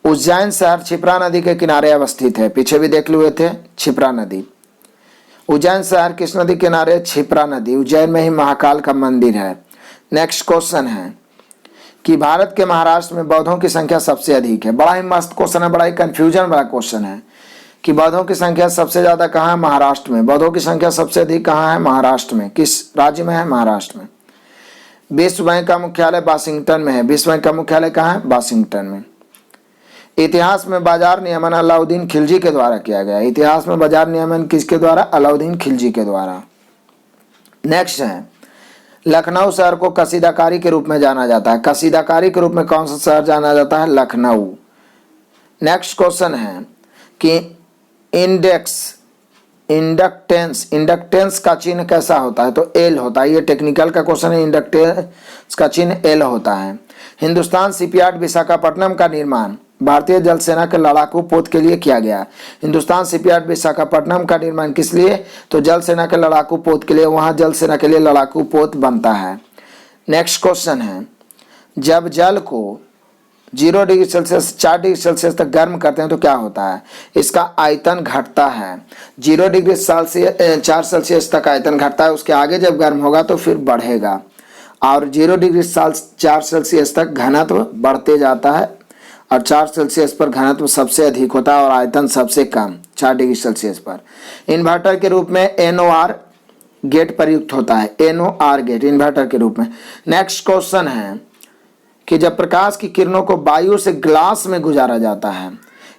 उज्जैन शहर क्षिप्रा नदी के किनारे अवस्थित है। पीछे भी देख लिए थे क्षिप्रा नदी। उज्जैन शहर किस नदी किनारे? क्षिप्रा नदी। उज्जैन में ही महाकाल का मंदिर है। नेक्स्ट क्वेश्चन है कि भारत के महाराष्ट्र में बौद्धों की संख्या सबसे अधिक है। बड़ा ही मस्त क्वेश्चन है, बड़ा ही कंफ्यूजन वाला क्वेश्चन है कि बौद्धों की संख्या सबसे ज्यादा कहाँ है? महाराष्ट्र में। बौद्धों की संख्या सबसे अधिक कहाँ है? महाराष्ट्र में। किस राज्य में है? महाराष्ट्र में। विश्व बैंक का मुख्यालय वाशिंगटन में है। विश्व बैंक का मुख्यालय कहाँ है? वाशिंगटन में। इतिहास में बाजार नियमन अलाउद्दीन खिलजी के द्वारा किया गया। इतिहास में बाजार नियमन किसके द्वारा? अलाउद्दीन खिलजी के द्वारा। नेक्स्ट है लखनऊ शहर को कसीदाकारी के रूप में जाना जाता है। कसीदाकारी के रूप में कौन सा शहर जाना जाता है? लखनऊ। नेक्स्ट क्वेश्चन है कि इंडक्टेंस का चिन्ह कैसा होता है? तो एल होता है। ये टेक्निकल का क्वेश्चन है। इंडक्टेंस का चिन्ह एल होता है। हिंदुस्तान शिपयार्ड विशाखापट्टनम का निर्माण भारतीय जल सेना के लड़ाकू पोत के लिए किया गया। हिंदुस्तान शिपयार्ड विशाखापट्टनम का निर्माण किस लिए? तो जल सेना के लड़ाकू पोत के लिए। वहां जल सेना के लिए लड़ाकू पोत बनता है। नेक्स्ट क्वेश्चन है जब जल को 0 डिग्री सेल्सियस 4 डिग्री सेल्सियस तक गर्म करते हैं तो क्या होता है? इसका आयतन घटता है। 0 डिग्री 4 सेल्सियस तक आयतन घटता है। उसके आगे जब गर्म होगा तो फिर बढ़ेगा। और 0 डिग्री 4 सेल्सियस तक घनत्व बढ़ते जाता है और 4 सेल्सियस पर घनत्व सबसे अधिक होता है और आयतन सबसे कम 4 डिग्री सेल्सियस पर। इन्वर्टर के रूप में NOR गेट प्रयुक्त होता है। NOR गेट इन्वर्टर के रूप में। नेक्स्ट क्वेश्चन है कि जब प्रकाश की किरणों को वायु से ग्लास में गुजारा जाता है,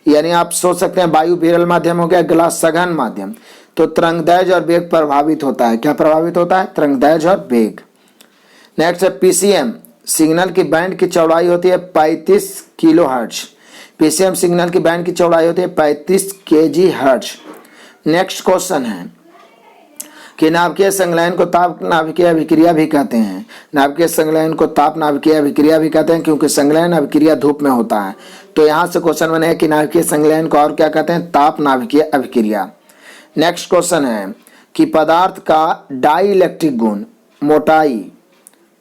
यानी आप सोच सकते हैं वायु विरल माध्यम हो गया, ग्लास सघन माध्यम, तो तरंगदैर्घ्य और वेग प्रभावित होता है। क्या प्रभावित होता है? तरंगदैर्घ्य और वेग। नेक्स्ट है PCM सिग्नल की बैंड की चौड़ाई होती है 35 किलो हर्ट्ज। PCM सिग्नल की बैंड की चौड़ाई होती है 35 kg हर्ट्ज। नेक्स्ट क्वेश्चन है कि नाभिकीय संलयन को ताप नाभिकीय अभिक्रिया भी कहते हैं। नाभिकीय संलयन को ताप नाभिकीय अभिक्रिया भी कहते हैं क्योंकि संलयन अभिक्रिया धूप में होता है। तो यहाँ से क्वेश्चन बने कि नाभिकीय संलयन को और क्या कहते हैं? ताप नाभिकीय अभिक्रिया। नेक्स्ट क्वेश्चन है कि पदार्थ का डाई इलेक्ट्रिक गुण मोटाई,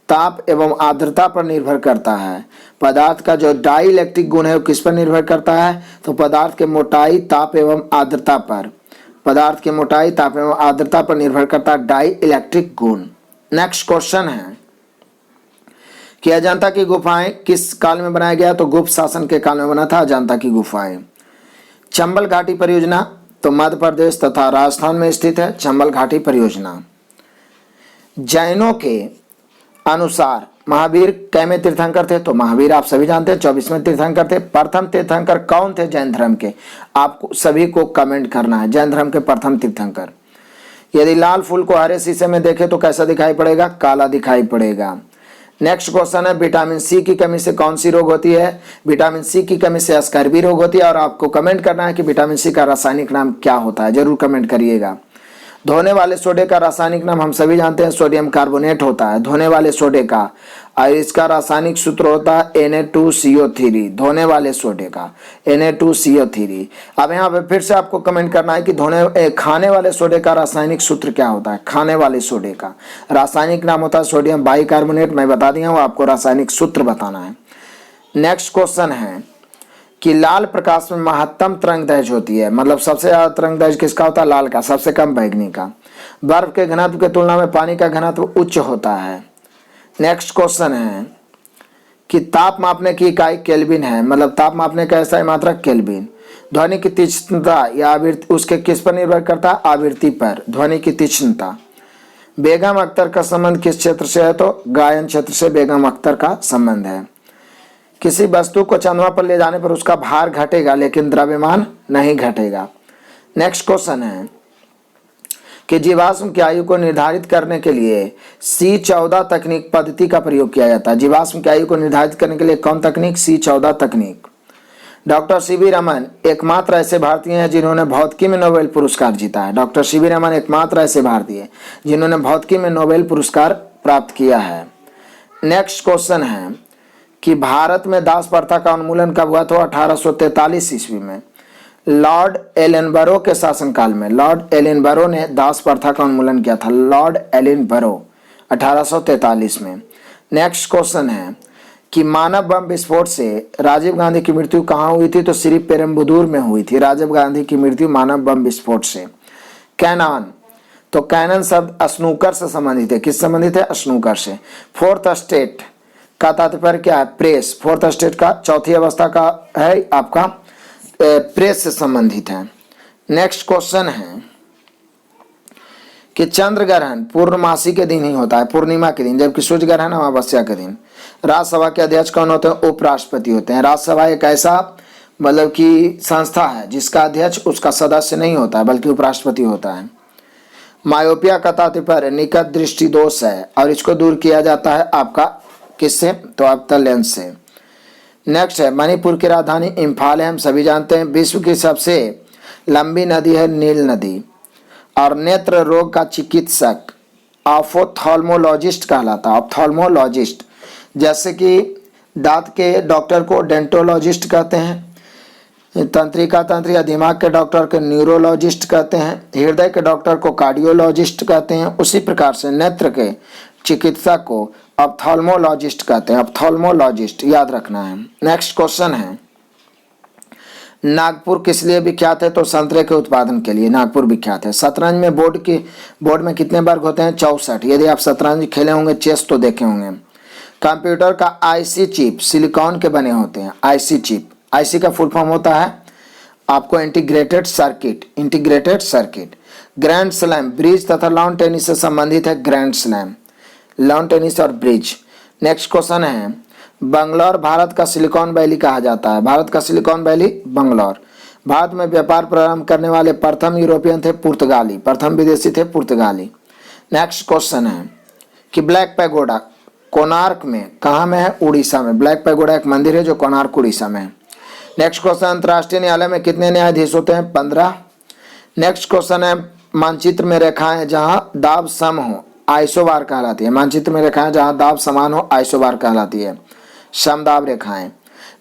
ताप एवं आर्द्रता पर निर्भर करता है। पदार्थ का जो डाई इलेक्ट्रिक गुण है वो किस पर निर्भर करता है? तो पदार्थ के मोटाई, ताप एवं आर्द्रता पर। पदार्थ की मोटाई, ताप एवं आर्द्रता पर निर्भर करता है डाई इलेक्ट्रिक गुण। नेक्स्ट क्वेश्चन है कि अजंता की गुफाएं किस काल में बनाया गया? तो गुप्त शासन के काल में बना था अजंता की गुफाएं। चंबल घाटी परियोजना तो मध्य प्रदेश तथा राजस्थान में स्थित है चंबल घाटी परियोजना। जैनों के अनुसार महावीर कैमे तीर्थंकर थे? तो महावीर आप सभी जानते हैं 24वें तीर्थंकर थे। प्रथम तीर्थंकर कौन थे जैन धर्म के? आपको सभी को कमेंट करना है। जैन धर्म के प्रथम तीर्थंकर। यदि लाल फूल को हरे शीशे में देखें तो कैसा दिखाई पड़ेगा? काला दिखाई पड़ेगा। नेक्स्ट क्वेश्चन है विटामिन सी की कमी से कौन सी रोग होती है? विटामिन सी की कमी से स्कर्वी रोग होती है। और आपको कमेंट करना है कि विटामिन सी का रासायनिक नाम क्या होता है, जरूर कमेंट करिएगा। धोने वाले सोडे का रासायनिक नाम हम सभी जानते हैं सोडियम कार्बोनेट होता है धोने वाले सोडे का, और इसका रासायनिक सूत्र होता है Na2CO3। धोने वाले सोडे का Na2CO3। अब यहाँ पे फिर से आपको कमेंट करना है कि खाने वाले सोडे का रासायनिक सूत्र क्या होता है? खाने वाले सोडे का रासायनिक नाम होता है सोडियम बाइकार्बोनेट। मैं बता दिया हूँ, आपको रासायनिक सूत्र बताना है। नेक्स्ट क्वेश्चन है कि लाल प्रकाश में महत्तम तरंगदैर्घ्य होती है, मतलब सबसे ज्यादा तरंगदैर्घ्य किसका होता है? लाल का, सबसे कम बैगनी का। बर्फ के घनत्व की तुलना में पानी का घनत्व उच्च होता है। नेक्स्ट क्वेश्चन है कि ताप मापने की इकाई केल्विन है, मतलब ताप मापने का ऐसा मात्रक केल्विन। ध्वनि की तीक्ष्णता या आवृत्ति उसके किस पर निर्भर करता है? आवृत्ति पर। ध्वनि की तीक्ष्णता। बेगम अख्तर का संबंध किस क्षेत्र से है? तो गायन क्षेत्र से बेगम अख्तर का संबंध है। किसी वस्तु को चंद्रमा पर ले जाने पर उसका भार घटेगा लेकिन द्रव्यमान नहीं घटेगा। नेक्स्ट क्वेश्चन है कि जीवाश्म की आयु को निर्धारित करने के लिए C14 तकनीक पद्धति का प्रयोग किया जाता है। जीवाश्म की आयु को निर्धारित करने के लिए कौन तकनीक? C14 तकनीक। डॉक्टर CV रमन एकमात्र ऐसे भारतीय हैं जिन्होंने भौतिकी में नोबेल पुरस्कार जीता है। डॉक्टर CV रमन एकमात्र ऐसे भारतीय जिन्होंने भौतिकी में नोबेल पुरस्कार प्राप्त किया है। नेक्स्ट क्वेश्चन है कि भारत में दास प्रथा का उन्मूलन कब हुआ? तो 1843 ईस्वी में लॉर्ड एलनबरो के शासनकाल में। लॉर्ड एलनबरो ने दास प्रथा का उन्मूलन किया था। लॉर्ड एलनबरो 1843 में। नेक्स्ट क्वेश्चन है कि मानव बम विस्फोट से राजीव गांधी की मृत्यु कहाँ हुई थी? तो श्री पेरुम्बदूर में हुई थी राजीव गांधी की मृत्यु मानव बम विस्फोट से। कैनान तो कैनन शब्द स्नूकर से संबंधित है। किस संबंधित है? स्नूकर से। फोर्थ स्टेट का तात्पर्य क्या है? प्रेस। फोर्थ स्टेट का चौथी अवस्था का है आपका प्रेस से संबंधित है। नेक्स्ट क्वेश्चन है कि चंद्र ग्रहण पूर्णमासी के दिन ही होता है, पूर्णिमा के दिन, जबकि सूर्य ग्रहण अमावस्या के दिन। राज्यसभा के अध्यक्ष कौन होते हैं? उपराष्ट्रपति होते हैं। राज्यसभा एक ऐसा मतलब कि संस्था है जिसका अध्यक्ष उसका सदस्य नहीं होता है बल्कि उपराष्ट्रपति होता है। मायोपिया का तात्पर्य निकट दृष्टि दोष है और इसको दूर किया जाता है आपका किससे? तो आपका लेंस से। नेक्स्ट है मणिपुर की राजधानी इम्फाल है, हम सभी जानते हैं। विश्व की सबसे लंबी नदी है नील नदी। और नेत्र रोग का चिकित्सक ऑप्थेल्मोलॉजिस्ट कहलाता है। ऑप्थेल्मोलॉजिस्ट, जैसे कि दांत के डॉक्टर को डेंटोलॉजिस्ट कहते हैं, तंत्रिका तंत्रिका दिमाग के डॉक्टर को न्यूरोलॉजिस्ट कहते हैं, हृदय के डॉक्टर को कार्डियोलॉजिस्ट कहते हैं, उसी प्रकार से नेत्र के चिकित्सक को ऑप्थेल्मोलॉजिस्ट कहते हैं। ऑप्थेल्मोलॉजिस्ट याद रखना है। नेक्स्ट क्वेश्चन है नागपुर किस लिए विख्यात है? तो संतरे के उत्पादन के लिए नागपुर विख्यात है। शतरंज में बोर्ड में कितने वर्ग होते हैं? 64। यदि आप शतरंज खेले होंगे, चेस तो देखे होंगे। कंप्यूटर का आईसी चिप सिलिकॉन के बने होते हैं। आईसी चिप, आईसी का फुल फॉर्म होता है आपको integrated circuit. Integrated circuit. Grand slam bridge तथा लॉन टेनिस से संबंधित है। ग्रैंड स्लैम, लॉन टेनिस और ब्रिज। नेक्स्ट क्वेश्चन है बंगलौर भारत का सिलिकॉन वैली कहा जाता है। भारत का सिलिकॉन वैली बंगलौर। भारत में व्यापार प्रारंभ करने वाले प्रथम यूरोपियन थे पुर्तगाली, प्रथम विदेशी थे पुर्तगाली। नेक्स्ट क्वेश्चन है कि ब्लैक पैगोडा कोणार्क में कहाँ में है? उड़ीसा में। ब्लैक पैगोडा एक मंदिर है जो कोणार्क उड़ीसा में है। नेक्स्ट क्वेश्चन अंतर्राष्ट्रीय न्यायालय में कितने न्यायाधीश होते हैं? 15। नेक्स्ट क्वेश्चन है मानचित्र में रेखाएं जहाँ दाब सम हो आइसोबार कहलाती है। मानचित्र में रेखाएं जहाँ दाब समान हो आइसोबार कहलाती है, समदाब रेखाएं।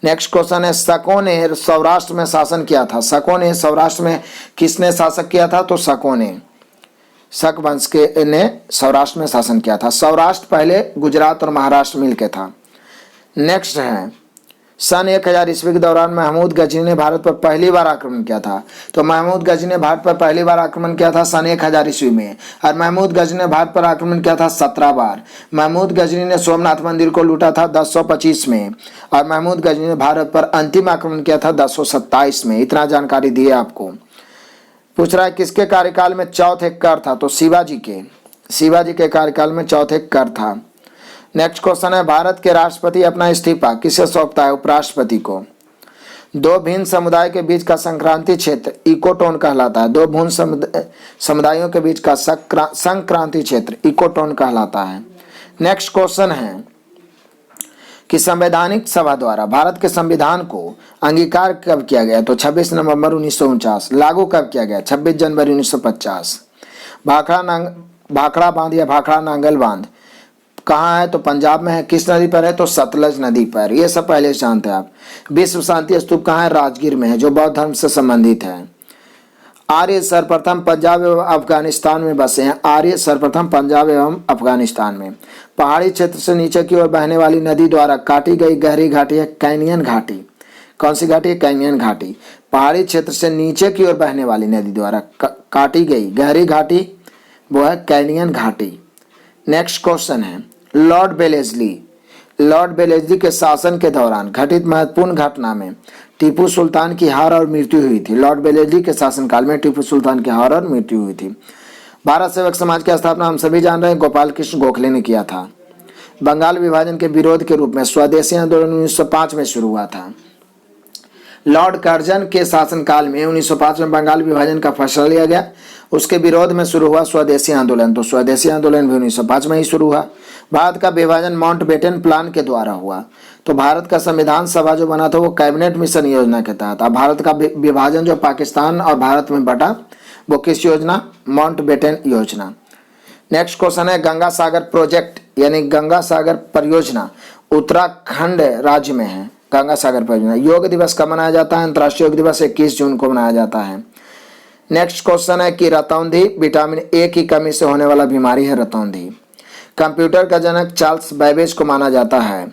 नेक्स्ट क्वेश्चन है शकों ने सौराष्ट्र में शासन किया था। शकों ने सौराष्ट्र में किसने शासक किया था? तो शकों ने, शक वंश के ने सौराष्ट्र में शासन किया था। सौराष्ट्र पहले गुजरात और महाराष्ट्र मिलके था। नेक्स्ट है सन 1000 ईस्वी के दौरान महमूद गजनी ने भारत पर पहली बार आक्रमण किया था। तो महमूद गजनी ने भारत पर पहली बार आक्रमण किया था सन 1000 ईस्वी में, और महमूद गजनी ने भारत पर आक्रमण किया था 17 बार। महमूद गजनी ने सोमनाथ मंदिर को लूटा था 1025 में, और महमूद गजनी ने भारत पर अंतिम आक्रमण किया था 1027 में। इतना जानकारी दी है आपको। पूछ रहा है किसके कार्यकाल में चौथे कर था? तो शिवाजी के कार्यकाल में चौथे कर था। नेक्स्ट क्वेश्चन है भारत के राष्ट्रपति अपना इस्तीफा किसे सौंपता है? उपराष्ट्रपति को। दो भिन्न समुदाय के बीच का संक्रांति क्षेत्र इकोटोन कहलाता है। दो भिन्न समुदायों के बीच का संक्रांति क्षेत्र इकोटोन कहलाता है। नेक्स्ट क्वेश्चन है कि संवैधानिक सभा द्वारा भारत के संविधान को अंगीकार कब किया गया? तो 26 नवंबर 1949। लागू कब किया गया? 26 जनवरी 1950। भाखड़ा बांध या भाखड़ा नांगल बांध कहाँ है? तो पंजाब में है। किस नदी पर है? तो सतलज नदी पर। ये सब पहले से जानते हैं आप। विश्व शांति स्तूप कहाँ है? राजगीर में है, जो बौद्ध धर्म से संबंधित है। आर्य सर्वप्रथम पंजाब एवं अफगानिस्तान में बसे हैं। आर्य सर्वप्रथम पंजाब एवं अफगानिस्तान में। पहाड़ी क्षेत्र से नीचे की ओर बहने वाली नदी द्वारा काटी गई गहरी घाटी है कैनियन घाटी। कौन सी घाटी है? कैनियन घाटी। पहाड़ी क्षेत्र से नीचे की ओर बहने वाली नदी द्वारा काटी गई गहरी घाटी वो है कैनियन घाटी। नेक्स्ट क्वेश्चन है लॉर्ड बेलेस्ली के शासन के दौरान घटित महत्वपूर्ण घटना में टीपू सुल्तान की हार और मृत्यु हुई थी। लॉर्ड बेलेस्ली के शासनकाल में टीपू सुल्तान की हार और मृत्यु हुई थी। भारत सेवक समाज की स्थापना हम सभी जान रहे हैं गोपाल कृष्ण गोखले ने किया था। बंगाल विभाजन के विरोध के रूप में स्वदेशी आंदोलन 1905 में शुरू हुआ था। लॉर्ड कर्जन के शासनकाल में 1905 में बंगाल विभाजन का फैसला लिया गया। उसके विरोध में शुरू हुआ स्वदेशी आंदोलन। तो स्वदेशी आंदोलन भी 1905 में ही शुरू हुआ। भारत का विभाजन माउंटबेटन प्लान के द्वारा हुआ। तो भारत का संविधान सभा जो बना था वो कैबिनेट मिशन योजना के तहत। अब भारत का विभाजन जो पाकिस्तान और भारत में बटा वो किस योजना? माउंटबेटन योजना। नेक्स्ट क्वेश्चन है गंगा सागर प्रोजेक्ट यानी गंगा सागर परियोजना उत्तराखंड राज्य में है। गंगा सागर परियोजना। योग दिवस कब मनाया जाता है? अंतर्राष्ट्रीय योग दिवस 21 जून को मनाया जाता है। नेक्स्ट क्वेश्चन है कि रतौंधी विटामिन ए की कमी से होने वाला बीमारी है रतौंधी। कंप्यूटर का जनक चार्ल्स बैबेज को माना जाता है।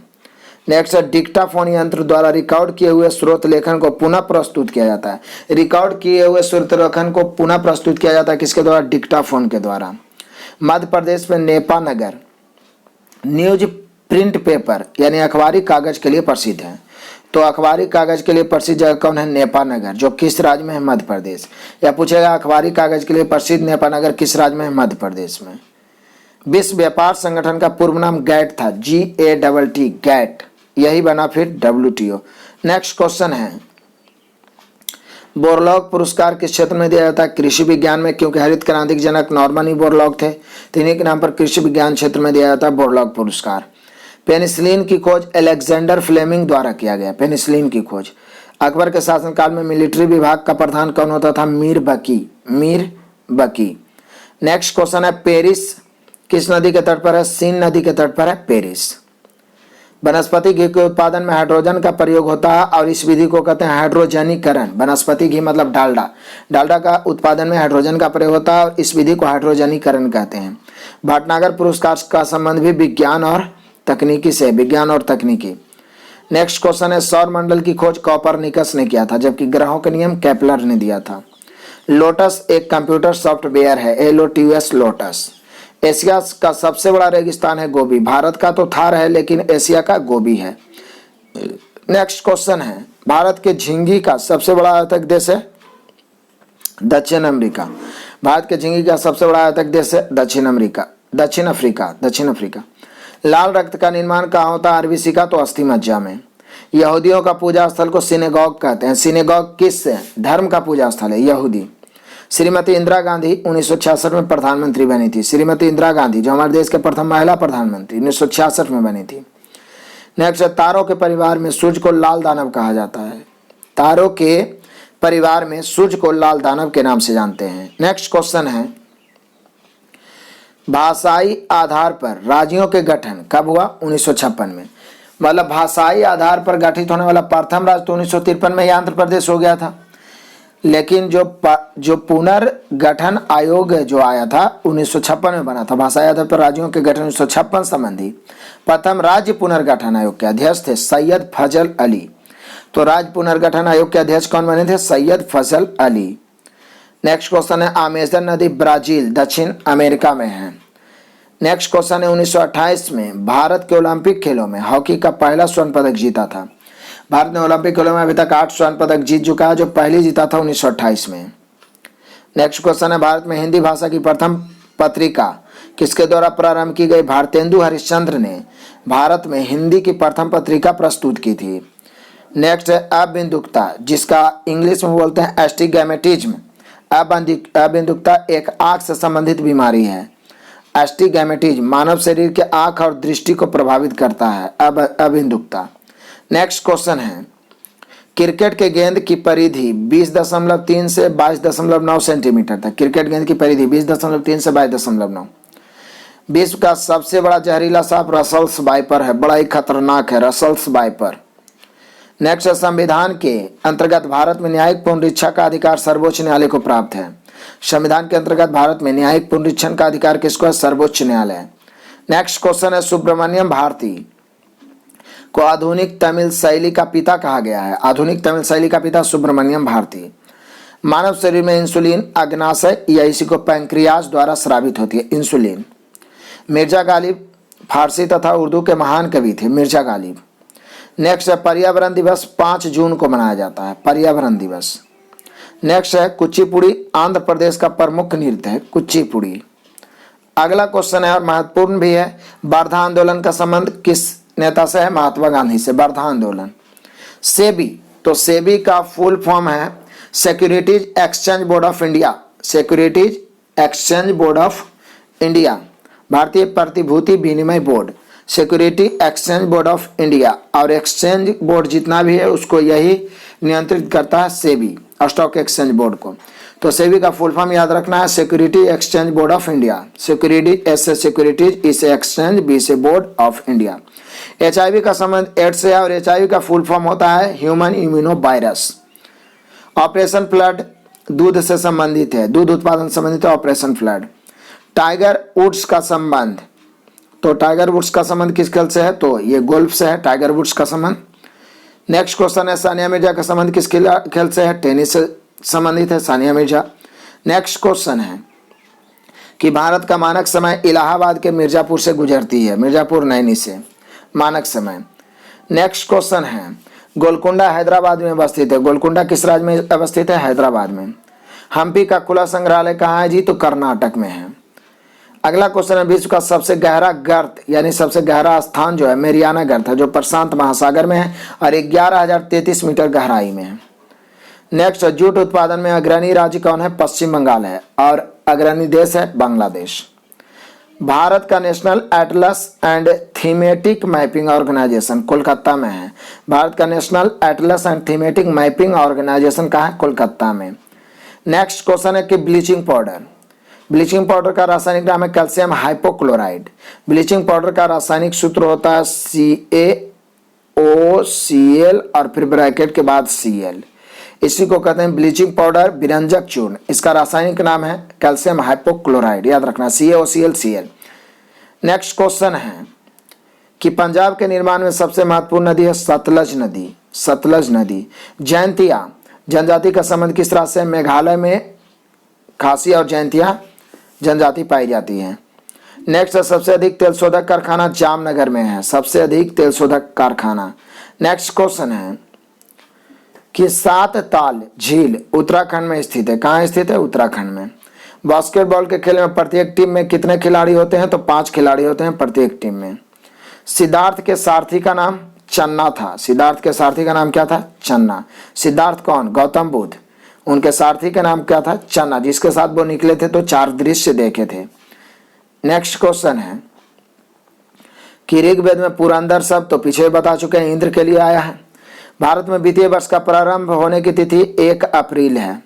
नेक्स्ट है डिक्टाफोन यंत्र द्वारा रिकॉर्ड किए हुए स्रोत लेखन को पुनः प्रस्तुत किया जाता है। रिकॉर्ड किए हुए स्रोत लेखन को पुनः प्रस्तुत किया जाता है किसके द्वारा? डिक्टाफोन के द्वारा। मध्य प्रदेश में नेपानगर न्यूज प्रिंट पेपर यानी अखबारी कागज के लिए प्रसिद्ध है। तो अखबारी कागज के लिए प्रसिद्ध जगह कौन है? नेपानगर, जो किस राज्य में है? मध्य प्रदेश। या पूछेगा अखबारी कागज के लिए प्रसिद्ध नेपानगर किस राज्य में है? मध्य प्रदेश में। विश्व व्यापार संगठन का पूर्व नाम गैट था, GATT, गैट, यही बना फिर WTO। नेक्स्ट क्वेश्चन है बोरलॉग पुरस्कार किस क्षेत्र में दिया जाता है? कृषि विज्ञान में, क्योंकि हरित क्रांति के जनक नॉर्मन ई बोरलॉग थे, तो इन्हीं के नाम पर कृषि विज्ञान क्षेत्र में दिया जाता है बोरलॉग पुरस्कार। पेनिसिलिन की खोज अलेक्जेंडर फ्लेमिंग द्वारा किया गया। पेनिसिलिन की खोज। अकबर के शासनकाल में मिलिट्री विभाग का प्रधान कौन होता था? मीर बकी। नेक्स्ट क्वेश्चन है पेरिस किस नदी के तट पर है? सीन नदी के तट पर है पेरिस। वनस्पति घी के उत्पादन में हाइड्रोजन का प्रयोग होता है और इस विधि को कहते हैं हाइड्रोजनीकरण। वनस्पति घी मतलब डालडा का उत्पादन में हाइड्रोजन का प्रयोग होता है और इस विधि को हाइड्रोजनीकरण कहते हैं। भटनागर पुरस्कार का संबंध भी विज्ञान और तकनीकी से, विज्ञान और तकनीकी। नेक्स्ट क्वेश्चन है सौर मंडल की खोज कॉपरनिकस ने किया था, जबकि ग्रहों के नियम केपलर ने दिया था। लोटस एक कंप्यूटर सॉफ्टवेयर है, LOTUS लोटस। एशिया का सबसे बड़ा रेगिस्तान है गोबी। भारत का तो थार है लेकिन एशिया का गोबी है। नेक्स्ट क्वेश्चन है भारत के झींगी का सबसे बड़ा आयातक देश है दक्षिण अफ्रीका। भारत के झींगी का सबसे बड़ा आयातक देश है दक्षिण अफ्रीका। लाल रक्त का निर्माण कहाँ होता है? RBC का तो अस्थि मज्जा में। यहूदियों का पूजा स्थल को सिनेगॉग कहते हैं। सिनेगॉग किस धर्म का पूजा स्थल है? यहूदी। श्रीमती इंदिरा गांधी 1966 में प्रधानमंत्री बनी थी। श्रीमती इंदिरा गांधी जो हमारे देश के प्रथम महिला प्रधानमंत्री 1966 में बनी थी। नेक्स्ट, तारों के परिवार में सूर्य को लाल दानव कहा जाता है। तारों के परिवार में सूर्य को लाल दानव के नाम से जानते हैं। नेक्स्ट क्वेश्चन है भाषाई आधार पर राज्यों के गठन कब हुआ? 1956 में। मतलब भाषाई आधार पर गठित होने वाला प्रथम राज्य तो 1953 में ही आंध्र प्रदेश हो गया था, लेकिन जो पुनर्गठन आयोग जो आया था 1956 में बना था, भाषाई आधार पर राज्यों के गठन 1956 संबंधी प्रथम राज्य पुनर्गठन आयोग के अध्यक्ष थे सैयद फजल अली। तो राज्य पुनर्गठन आयोग के अध्यक्ष कौन बने थे? सैयद फजल अली। नेक्स्ट क्वेश्चन है अमेजन नदी ब्राजील दक्षिण अमेरिका में है। नेक्स्ट क्वेश्चन है 1928 में भारत के ओलंपिक खेलों में हॉकी का पहला स्वर्ण पदक जीता था। भारत ने ओलंपिक खेलों में अभी तक 8 स्वर्ण पदक जीत चुका है, जो पहले जीता था 1928 में। नेक्स्ट क्वेश्चन है भारत में हिंदी भाषा की प्रथम पत्रिका किसके द्वारा प्रारंभ की गई? भारतेंदु हरिश्चंद्र ने भारत में हिंदी की प्रथम पत्रिका प्रस्तुत की थी। नेक्स्ट है अबिंदुकता, जिसका इंग्लिश में बोलते हैं एस्टिगैमेटिज्म। अबिंदुकता एक आंख से संबंधित बीमारी है। एस्टिगैमेटिज्म मानव शरीर के आंख और दृष्टि को प्रभावित करता है। अबिंदुकता। नेक्स्ट क्वेश्चन है क्रिकेट के गेंद की परिधि 20.3 से 22.9 सेंटीमीटर तक। क्रिकेट गेंद की परिधि 20.3 से 22.9। विश्व का सबसे बड़ा जहरीला सांप रसल्स वाइपर है, बड़ा ही खतरनाक है रसल्स वाइपर। नेक्स्ट, संविधान के अंतर्गत भारत में न्यायिक पुनरीक्षा का अधिकार सर्वोच्च न्यायालय को प्राप्त है। संविधान के अंतर्गत भारत में न्यायिक पुनरीक्षण का अधिकार किसको है? सर्वोच्च न्यायालय। नेक्स्ट क्वेश्चन है सुब्रमण्यम भारती को आधुनिक तमिल शैली का पिता कहा गया है। आधुनिक तमिल शैली का पिता सुब्रमण्यम भारती। मानव शरीर में इंसुलिन अग्नाशय या इसी को पैंक्रियाज द्वारा स्रावित होती है इंसुलिन। मिर्जा गालिब फारसी तथा उर्दू के महान कवि थे मिर्जा गालिब। नेक्स्ट है पर्यावरण दिवस 5 जून को मनाया जाता है, पर्यावरण दिवस। नेक्स्ट है कुचिपुड़ी आंध्र प्रदेश का प्रमुख नृत्य है कुचिपुड़ी। अगला क्वेश्चन है और महत्वपूर्ण भी है, वर्धा आंदोलन का संबंध किस नेता से है? महात्मा गांधी से। वर्धा आंदोलन। सेबी, तो सेबी का फुल फॉर्म है securities exchange board of India. Securities exchange board of India, भारतीय प्रतिभूति विनिमय board, security exchange board of India. और एक्सचेंज बोर्ड जितना भी है उसको यही नियंत्रित करता है सेबी, स्टॉक एक्सचेंज बोर्ड को। तो सेबी का फुल फॉर्म याद रखना है security exchange board of India. Security, S से सिक्योरिटीज, ई से एक्सचेंज, बी से बोर्ड ऑफ इंडिया। HIV का संबंध एड्स से है और HIV का फुल फॉर्म होता है human immuno virus. Operation flood दूध से संबंधित है, दूध उत्पादन संबंधित है ऑपरेशन फ्लड। टाइगर वुड्स का संबंध तो टाइगर वुड्स का संबंध किस खेल से है? तो ये गोल्फ से है टाइगर वुड्स का संबंध। नेक्स्ट क्वेश्चन है सानिया मिर्जा का संबंध किस खेल से है? टेनिस से संबंधित है सानिया मिर्जा। नेक्स्ट क्वेश्चन है कि भारत का मानक समय इलाहाबाद के मिर्जापुर से गुजरती है, मिर्जापुर नैनी से मानक समय। नेक्स्ट क्वेश्चन है गोलकुंडा हैदराबाद में अवस्थित है, गोलकुंडा किस राज्य में अवस्थित है? हैदराबाद में। हम्पी का खुला संग्रहालय कहाँ है जी? तो कर्नाटक में है। अगला क्वेश्चन है विश्व का सबसे गहरा गर्त यानी सबसे गहरा स्थान जो है मेरियाना गर्त है, जो प्रशांत महासागर में है और 11,033 मीटर गहराई में है। नेक्स्ट, जूट उत्पादन में अग्रणी राज्य कौन है? पश्चिम बंगाल है और अग्रणी देश है बांग्लादेश। भारत का national atlas and thematic mapping organisation Kolkata में है। भारत का national atlas and thematic mapping organisation कहाँ है? कोलकाता में। नेक्स्ट क्वेश्चन है कि ब्लीचिंग पाउडर का रासायनिक नाम है कैल्शियम हाइपोक्लोराइड। ब्लीचिंग पाउडर का रासायनिक सूत्र होता है CaOCl और फिर ब्रैकेट के बाद Cl। इसी को कहते हैं ब्लीचिंग पाउडर विरंजक चूर्ण। इसका रासायनिक नाम है कैल्शियम हाइपोक्लोराइड, याद रखना CaOCl Cl। नेक्स्ट क्वेश्चन है कि पंजाब के निर्माण में सबसे महत्वपूर्ण नदी है सतलज नदी। जैंतिया जनजाति का संबंध किस राज्य से? मेघालय में खासी और जैंतिया जनजाति पाई जाती है। नेक्स्ट है सबसे अधिक तेल शोधक कारखाना जामनगर में है, सबसे अधिक तेल शोधक कारखाना। नेक्स्ट क्वेश्चन है कि सात ताल झील उत्तराखंड में स्थित है, कहाँ स्थित है? उत्तराखंड में। बास्केटबॉल के खेल में प्रत्येक टीम में कितने खिलाड़ी होते हैं? तो 5 खिलाड़ी होते हैं प्रत्येक टीम में। सिद्धार्थ के सारथी का नाम चन्ना था, सिद्धार्थ के सारथी का नाम क्या था? चन्ना। सिद्धार्थ कौन? गौतम बुद्ध। उनके सारथी का नाम क्या था? चन्ना, जिसके साथ वो निकले थे तो 4 दृश्य देखे थे। नेक्स्ट क्वेश्चन है कि ऋग्वेद में पुरंदर शब्द तो पीछे बता चुके हैं इंद्र के लिए आया है। भारत में वित्तीय वर्ष का प्रारंभ होने की तिथि 1 अप्रैल है।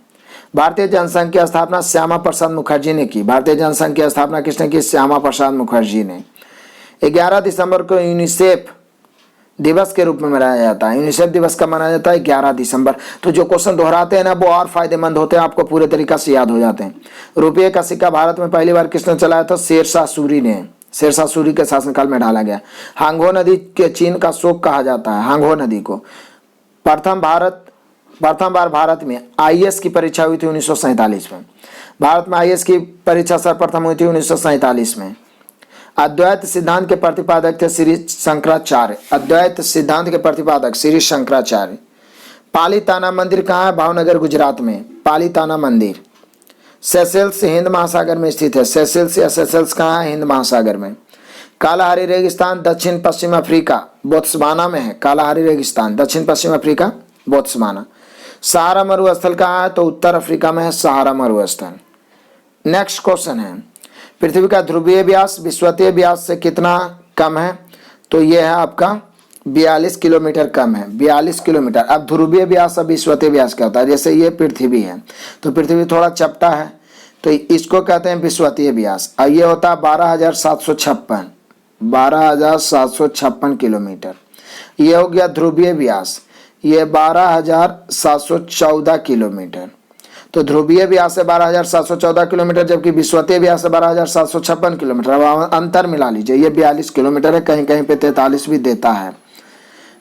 भारतीय जनसंघ की स्थापना श्यामा प्रसाद मुखर्जी ने की। भारतीय जनसंघ की स्थापना किसने की? श्यामा प्रसाद मुखर्जी ने। 11 दिसंबर को यूनिसेफ दिवस के रूप में मनाया जाता है। यूनिसेफ दिवस कब मनाया जाता है? 11 दिसंबर। तो जो क्वेश्चन दोहराते हैं ना वो और फायदेमंद होते हैं, आपको पूरे तरीका से याद हो जाते हैं। रुपये का सिक्का भारत में पहली बार किसने चलाया था? शेरशाह सूरी ने, शेरशाह सूरी के शासनकाल में डाला गया। हांगो नदी के चीन का शोक कहा जाता है, हांगो नदी को। प्रथम बार भारत में आईएएस की परीक्षा हुई थी 1947 में। भारत में आईएएस की परीक्षा सर्वप्रथम हुई थी 1947 में। अद्वैत सिद्धांत के प्रतिपादक थे श्री शंकराचार्य, अद्वैत सिद्धांत के प्रतिपादक श्री शंकराचार्य। पालीताना मंदिर कहाँ है? भावनगर गुजरात में पालीताना मंदिर। सेशेल्स हिंद महासागर में स्थित है, सेशेल्स या सेशेल्स कहाँ है? हिंद महासागर में। कालाहारी रेगिस्तान दक्षिण पश्चिम अफ्रीका बोत्सवाना में है, कालाहारी रेगिस्तान दक्षिण पश्चिम अफ्रीका बोत्सवाना। सहारा मरुस्थल कहाँ है? तो उत्तर अफ्रीका में है सहारा मरुस्थल। नेक्स्ट क्वेश्चन है पृथ्वी का ध्रुवीय व्यास विषुवतीय व्यास से कितना कम है? तो ये है आपका 42 किलोमीटर कम है, 42 किलोमीटर। अब ध्रुवीय व्यास और विषुवतीय व्यास क्या होता है? जैसे ये पृथ्वी है तो पृथ्वी थोड़ा चपटा है तो इसको कहते हैं विषुवतीय व्यास, और ये होता है 12,756 किलोमीटर। ये हो गया ध्रुवीय व्यास, ये 12,714 किलोमीटर। तो ध्रुवीय व्यास है 12,714 किलोमीटर, जबकि विषुवतीय व्यास है 12,756 किलोमीटर। अब अंतर मिला लीजिए, ये 42 किलोमीटर है, कहीं कहीं पे 43 भी देता है।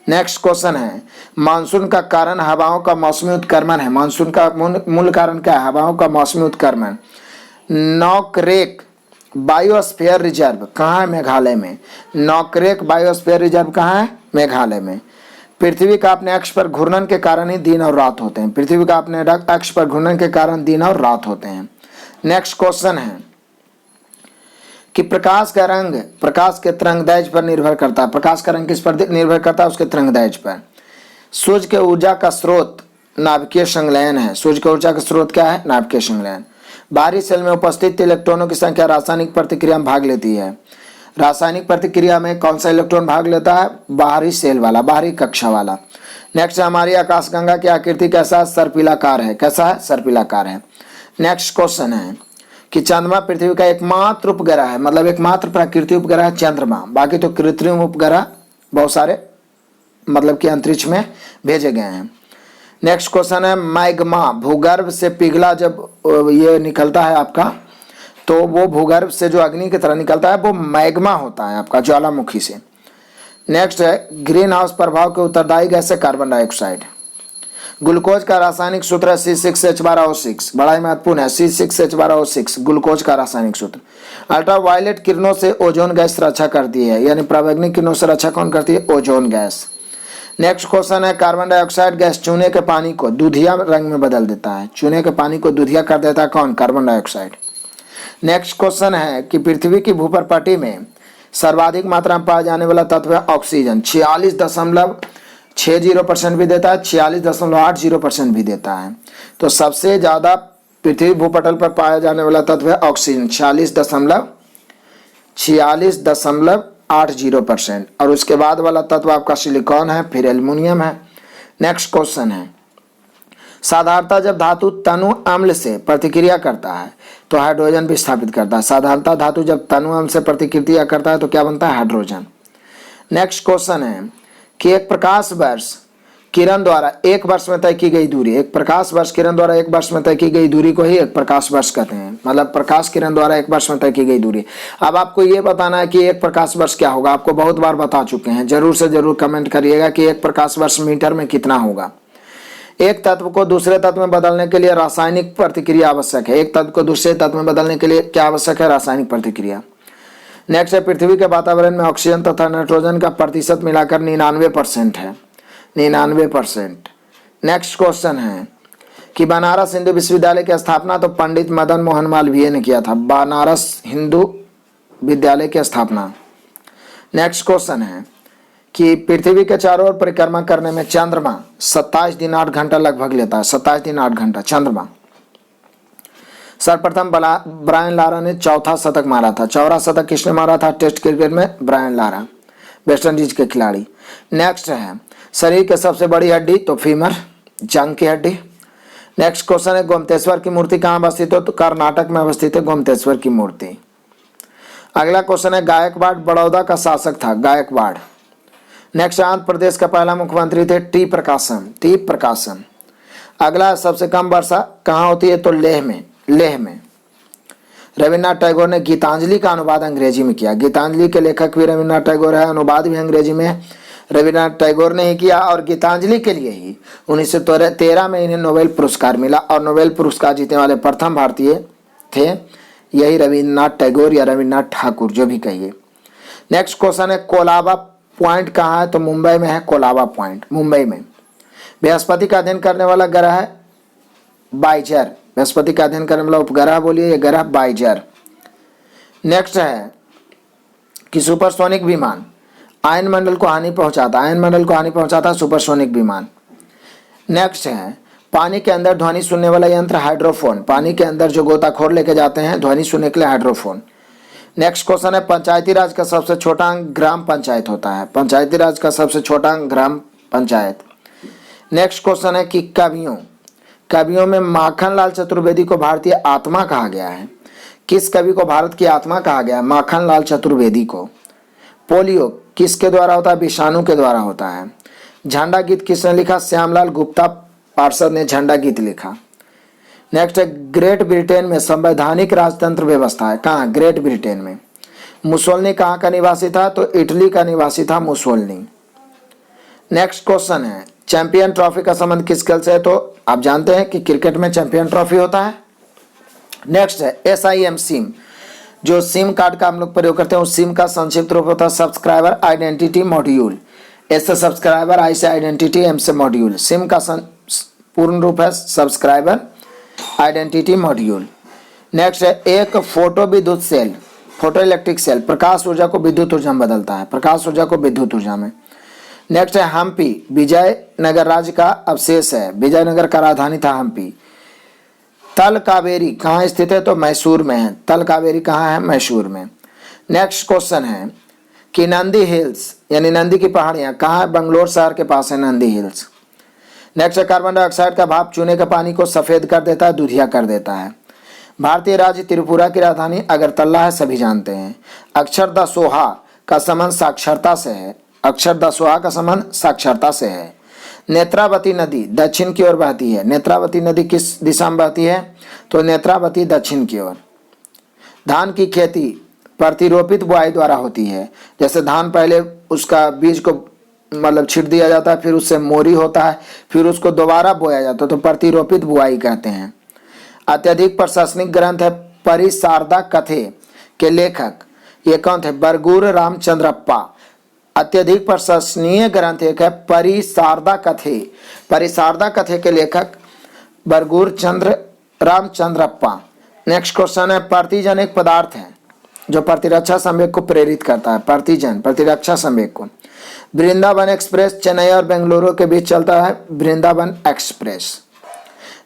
नेक्स्ट क्वेश्चन है मानसून का कारण हवाओं का मौसमी उत्क्रमण है। मानसून का मूल कारण क्या है? हवाओं का मौसमी उत्क्रमण। नॉकरेक बायोस्फीयर रिजर्व कहाँ है? मेघालय में। नॉकरेक बायोस्फीयर रिजर्व कहाँ है? मेघालय में। पृथ्वी का अपने अक्ष पर घूर्णन के कारण ही दिन और रात होते हैं, पृथ्वी का अपने अक्ष पर घूर्णन के कारण दिन और रात होते हैं। नेक्स्ट क्वेश्चन है कि प्रकाश का रंग प्रकाश के तरंगदैर्घ्य पर निर्भर करता है। प्रकाश का रंग किस पर निर्भर करता है? उसके तरंगदैर्घ्य पर। सूर्य के ऊर्जा का स्रोत नाभिकीय संलयन है। सूर्य की ऊर्जा का स्रोत क्या है? नाभिकीय संलयन। बाहरी सेल में उपस्थित इलेक्ट्रॉनों की संख्या रासायनिक प्रतिक्रिया में भाग लेती है। रासायनिक प्रतिक्रिया में कौन सा इलेक्ट्रॉन भाग लेता है? बाहरी सेल वाला, बाहरी कक्षा वाला। नेक्स्ट हमारी आकाशगंगा की आकृति कैसा है? सर्पिलाकार है। कैसा है? सर्पिलाकार है। नेक्स्ट क्वेश्चन है कि चंद्रमा पृथ्वी का एकमात्र उपग्रह है, मतलब एकमात्र प्राकृतिक उपग्रह है चंद्रमा, बाकी तो कृत्रिम उपग्रह बहुत सारे मतलब कि अंतरिक्ष में भेजे गए हैं। नेक्स्ट क्वेश्चन है मैग्मा भूगर्भ से पिघला जब ये निकलता है आपका तो वो भूगर्भ से जो अग्नि की तरह निकलता है वो मैग्मा होता है आपका, ज्वालामुखी से। नेक्स्ट है ग्रीन हाउस प्रभाव के उत्तरदायी गैस है कार्बन डाइऑक्साइड। ग्लूकोज का रासायनिक सूत्र है C6H12O6, बड़ा ही महत्वपूर्ण है, C6H12O6 ग्लूकोज का रासायनिक सूत्र। अल्ट्रावायलेट किरणों से ओजोन गैस रक्षा करती है, यानी पराबैंगनी किरणों से रक्षा कौन करती है? Ozone gas. नेक्स्ट क्वेश्चन है कार्बन डाइऑक्साइड गैस चूने के पानी को दूधिया रंग में बदल देता है। चूने के पानी को दूधिया कर देता है कौन? Carbon dioxide. नेक्स्ट क्वेश्चन है कि पृथ्वी की भूप्रपट्टी में सर्वाधिक मात्रा में पाया जाने वाला तत्व है ऑक्सीजन। 46.60% भी देता है, 46.80% भी देता है। तो सबसे ज्यादा पृथ्वी भूपटल पर पाया जाने वाला तत्व है ऑक्सीजन, 46.80%। और उसके बाद वाला तत्व आपका सिलिकॉन है, फिर एल्युमिनियम है। नेक्स्ट क्वेश्चन है साधारणतः जब धातु तनु अम्ल से प्रतिक्रिया करता है तो हाइड्रोजन भी स्थापित करता है। साधारणतः धातु जब तनु अम्ल से प्रतिक्रिया करता है तो क्या बनता है? हाइड्रोजन। नेक्स्ट क्वेश्चन है कि एक प्रकाश वर्ष किरण द्वारा एक वर्ष में तय की गई दूरी, एक प्रकाश वर्ष किरण द्वारा एक वर्ष में तय की गई दूरी को ही एक प्रकाश वर्ष कहते हैं, मतलब प्रकाश किरण द्वारा एक वर्ष में तय की गई दूरी। अब आपको ये बताना है कि एक प्रकाश वर्ष क्या होगा। आपको बहुत बार बता चुके हैं, जरूर से जरूर कमेंट करिएगा कि एक प्रकाश वर्ष मीटर में कितना होगा। एक तत्व को दूसरे तत्व में बदलने के लिए रासायनिक प्रतिक्रिया आवश्यक है। एक तत्व को दूसरे तत्व में बदलने के लिए क्या आवश्यक है? रासायनिक प्रतिक्रिया। नेक्स्ट है पृथ्वी के वातावरण में ऑक्सीजन तथा नाइट्रोजन का प्रतिशत मिलाकर 99% है, 99%। नेक्स्ट क्वेश्चन है कि बनारस हिंदू विश्वविद्यालय की स्थापना तो पंडित मदन मोहन मालवीय ने किया था, बनारस हिंदू विद्यालय की स्थापना। नेक्स्ट क्वेश्चन है कि पृथ्वी के चारों ओर परिक्रमा करने में चंद्रमा 27 दिन 8 घंटा लगभग लेता है, 27 दिन 8 घंटा चंद्रमा। सर्वप्रथम ब्रायन लारा ने चौथा शतक मारा था। चौथा शतक किसने मारा था टेस्ट क्रिकेट में? ब्रायन लारा, वेस्ट इंडीज के खिलाड़ी। नेक्स्ट है शरीर की सबसे बड़ी हड्डी तो फीमर, जंग की हड्डी। नेक्स्ट क्वेश्चन है गोमतेश्वर की मूर्ति कहाँ अवस्थित है? तो कर्नाटक में अवस्थित है गोमतेश्वर की मूर्ति। अगला क्वेश्चन है गायकवाड़ बड़ौदा का शासक था, गायकवाड़। नेक्स्ट आंध्र प्रदेश का पहला मुख्यमंत्री थे टी प्रकाशम, टी प्रकाशम। अगला सबसे कम वर्षा कहाँ होती है? तो लेह में, लेह में। रविन्द्रनाथ टैगोर ने गीतांजलि का अनुवाद अंग्रेजी में किया। गीतांजलि के लेखक भी रविन्द्रनाथ टैगोर है, अनुवाद भी अंग्रेजी में रविन्द्रनाथ टैगोर ने ही किया। और गीतांजलि के लिए ही 1913 में इन्हें नोबेल पुरस्कार मिला और नोबेल पुरस्कार जीतने वाले प्रथम भारतीय थे यही रविन्द्रनाथ टैगोर या रविन्द्रनाथ ठाकुर, जो भी कहिए। नेक्स्ट क्वेश्चन है कोलाबा पॉइंट कहाँ है? तो मुंबई में है कोलाबा पॉइंट, मुंबई में। बृहस्पति का अध्ययन करने वाला ग्रह है बाइजर, बृहस्पति का अध्ययन करने वाला उपग्रह बोलिए ये ग्रह बाइजर। नेक्स्ट है कि सुपरसोनिक विमान आयन मंडल को हानि पहुंचाता, आयन मंडल को हानि पहुंचाता सुपरसोनिक विमान। नेक्स्ट है पानी के अंदर ध्वनि सुनने वाला यंत्र हाइड्रोफोन, पानी के अंदर जो गोताखोर लेके जाते हैं ध्वनि सुनने के लिए हाइड्रोफोन। नेक्स्ट क्वेश्चन है पंचायती राज का सबसे छोटा अंग ग्राम पंचायत होता है, पंचायती राज का सबसे छोटा अंग ग्राम पंचायत। नेक्स्ट क्वेश्चन है कि कवियों में माखनलाल चतुर्वेदी को भारतीय आत्मा कहा गया है। किस कवि को भारत की आत्मा कहा गया है? माखनलाल चतुर्वेदी को। पोलियो किसके द्वारा होता है? विषाणु के द्वारा होता है। झंडा गीत किसने लिखा? श्यामलाल गुप्ता पार्षद ने झंडा गीत लिखा। नेक्स्ट है ग्रेट ब्रिटेन में संवैधानिक राजतंत्र व्यवस्था है, कहाँ? ग्रेट ब्रिटेन में। मुसोलिनी कहाँ का निवासी था? तो इटली का निवासी था मुसोलिनी। नेक्स्ट क्वेश्चन है चैंपियन ट्रॉफी का संबंध किस खेल से है? तो आप जानते हैं कि क्रिकेट में चैंपियन ट्रॉफी होता है। नेक्स्ट है SIM सिम, जो सिम कार्ड का हम लोग प्रयोग करते हैं उस सिम का संक्षिप्त रूप होता है सब्सक्राइबर आइडेंटिटी मॉड्यूल। एस से सब्सक्राइबर, आई से आइडेंटिटी, एम से मॉड्यूल। सिम का पूर्ण रूप है सब्सक्राइबर आइडेंटिटी मॉड्यूल। नेक्स्ट है एक फोटो विद्युत सेल, फोटो इलेक्ट्रिक सेल प्रकाश ऊर्जा को विद्युत ऊर्जा में बदलता है, प्रकाश ऊर्जा को विद्युत ऊर्जा में। नेक्स्ट है हम्पी विजयनगर राज्य का अवशेष है, विजयनगर का राजधानी था हम्पी। तल कावेरी कहाँ स्थित है? तो मैसूर में है। तल कावेरी कहाँ है? मैसूर में। नेक्स्ट क्वेश्चन है कि नंदी हिल्स यानी नंदी की पहाड़ियाँ कहाँ है? बंगलोर शहर के पास है नंदी हिल्स। नेक्स्ट है कार्बन डाइऑक्साइड का भाप चूने के पानी को सफेद कर देता है, दूधिया कर देता है। भारतीय राज्य त्रिपुरा की राजधानी अगरतला है, सभी जानते हैं। अक्षरदा सोहा का संबंध साक्षरता से है, अक्षरदा सोहा का संबंध साक्षरता से है। नेत्रावती नदी दक्षिण की ओर बहती है, नेत्रावती नदी किस दिशा में बहती है? तो नेत्रावती दक्षिण की ओर। धान की खेती प्रतिरोपित बुआई द्वारा होती है। जैसे धान पहले उसका बीज को मतलब छींट दिया जाता है, फिर उससे मोरी होता है, फिर उसको दोबारा बोया जाता है, तो प्रतिरोपित बुआई कहते हैं। अत्यधिक प्रशासनिक ग्रंथ है परिशारदा कथे के लेखक ये कौन थे? बरगूर रामचंद्रप्पा। अत्यधिक प्रशंसनीय ग्रंथ एक है परिशारदा कथे। परिशारदा कथे के लेखक बरगूर रामचंद्रप्पा। नेक्स्ट क्वेश्चन है प्रतिजन एक पदार्थ है जो प्रतिरक्षा संवेग को प्रेरित करता है। प्रतिजन प्रतिरक्षा संवेग को। वृंदावन एक्सप्रेस चेन्नई और बेंगलुरु के बीच चलता है वृंदावन एक्सप्रेस।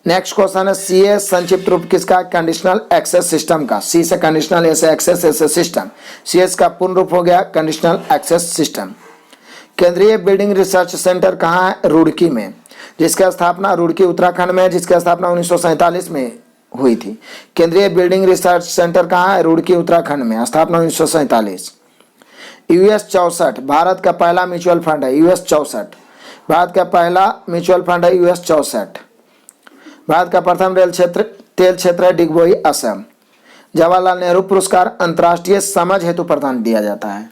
नेक्स्ट क्वेश्चन है सीएस संक्षिप्त रूप किसका? कंडीशनल एक्सेस सिस्टम का। सी से कंडीशनल, एस से एक्सेस, एस से सिस्टम। सीएस का पूर्ण रूप हो गया कंडीशनल एक्सेस सिस्टम। केंद्रीय बिल्डिंग रिसर्च सेंटर कहाँ है? रुड़की में, जिसकी स्थापना रुड़की उत्तराखंड में है, जिसकी स्थापना 1947 में हुई थी। केंद्रीय बिल्डिंग रिसर्च सेंटर कहाँ है? रुड़की उत्तराखंड में, स्थापना 1947। यूएस 64 भारत का पहला म्यूचुअल फंड है। यूएस 64 भारत का पहला म्यूचुअल फंड है। यूएस 64 भारत का प्रथम तेल क्षेत्र है डिगबोई असम। जवाहरलाल नेहरू पुरस्कार अंतर्राष्ट्रीय समझ हेतु प्रदान दिया जाता है।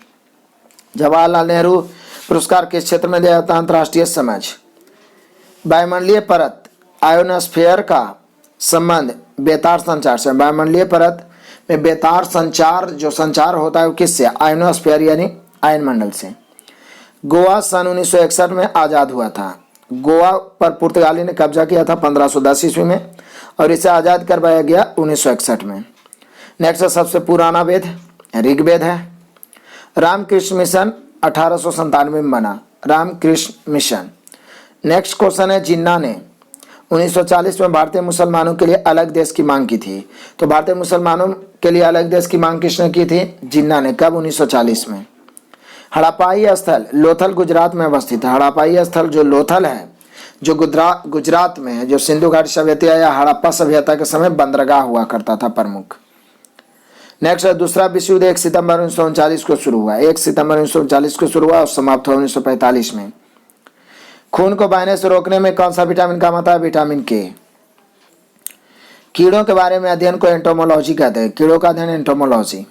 जवाहरलाल नेहरू पुरस्कार किस क्षेत्र में दिया जाता है? अंतर्राष्ट्रीय समझ। वायुमंडलीय परत आयोनोस्फीयर का संबंध बेतार संचार से। वायुमंडलीय परत में बेतार संचार जो संचार होता है वो किससे? आयोनोस्फीयर यानी आयनमंडल से। गोवा सन 1961 में आज़ाद हुआ था। गोवा पर पुर्तगाली ने कब्जा किया था 1510 ईस्वी में और इसे आज़ाद करवाया गया 1961 में। नेक्स्ट है सबसे पुराना वेद ऋग्वेद है। रामकृष्ण मिशन 1897 में बना। रामकृष्ण मिशन। नेक्स्ट क्वेश्चन है जिन्ना ने 1940 में भारतीय मुसलमानों के लिए अलग देश की मांग की थी। तो भारतीय मुसलमानों के लिए अलग देश की मांग किसने की थी? जिन्ना ने। कब? 1940 में। हड़प्पाई स्थल लोथल गुजरात में अवस्थित है। हड़प्पाई स्थल जो लोथल है जो गुजरात में है, जो सिंधु घाटी सभ्यता या हड़प्पा सभ्यता के समय बंदरगाह हुआ करता था प्रमुख। नेक्स्ट है दूसरा विश्व युद्ध 1 सितंबर 1939 को शुरू हुआ। 1 सितंबर 1939 को शुरू हुआ और समाप्त हुआ 1945 में। खून को बहने से रोकने में कौन सा विटामिन काम आता है? विटामिन के। कीड़ों के बारे में अध्ययन को एंटोमोलॉजी कहते हैं। कीड़ों का अध्ययन एंटोमोलॉजी।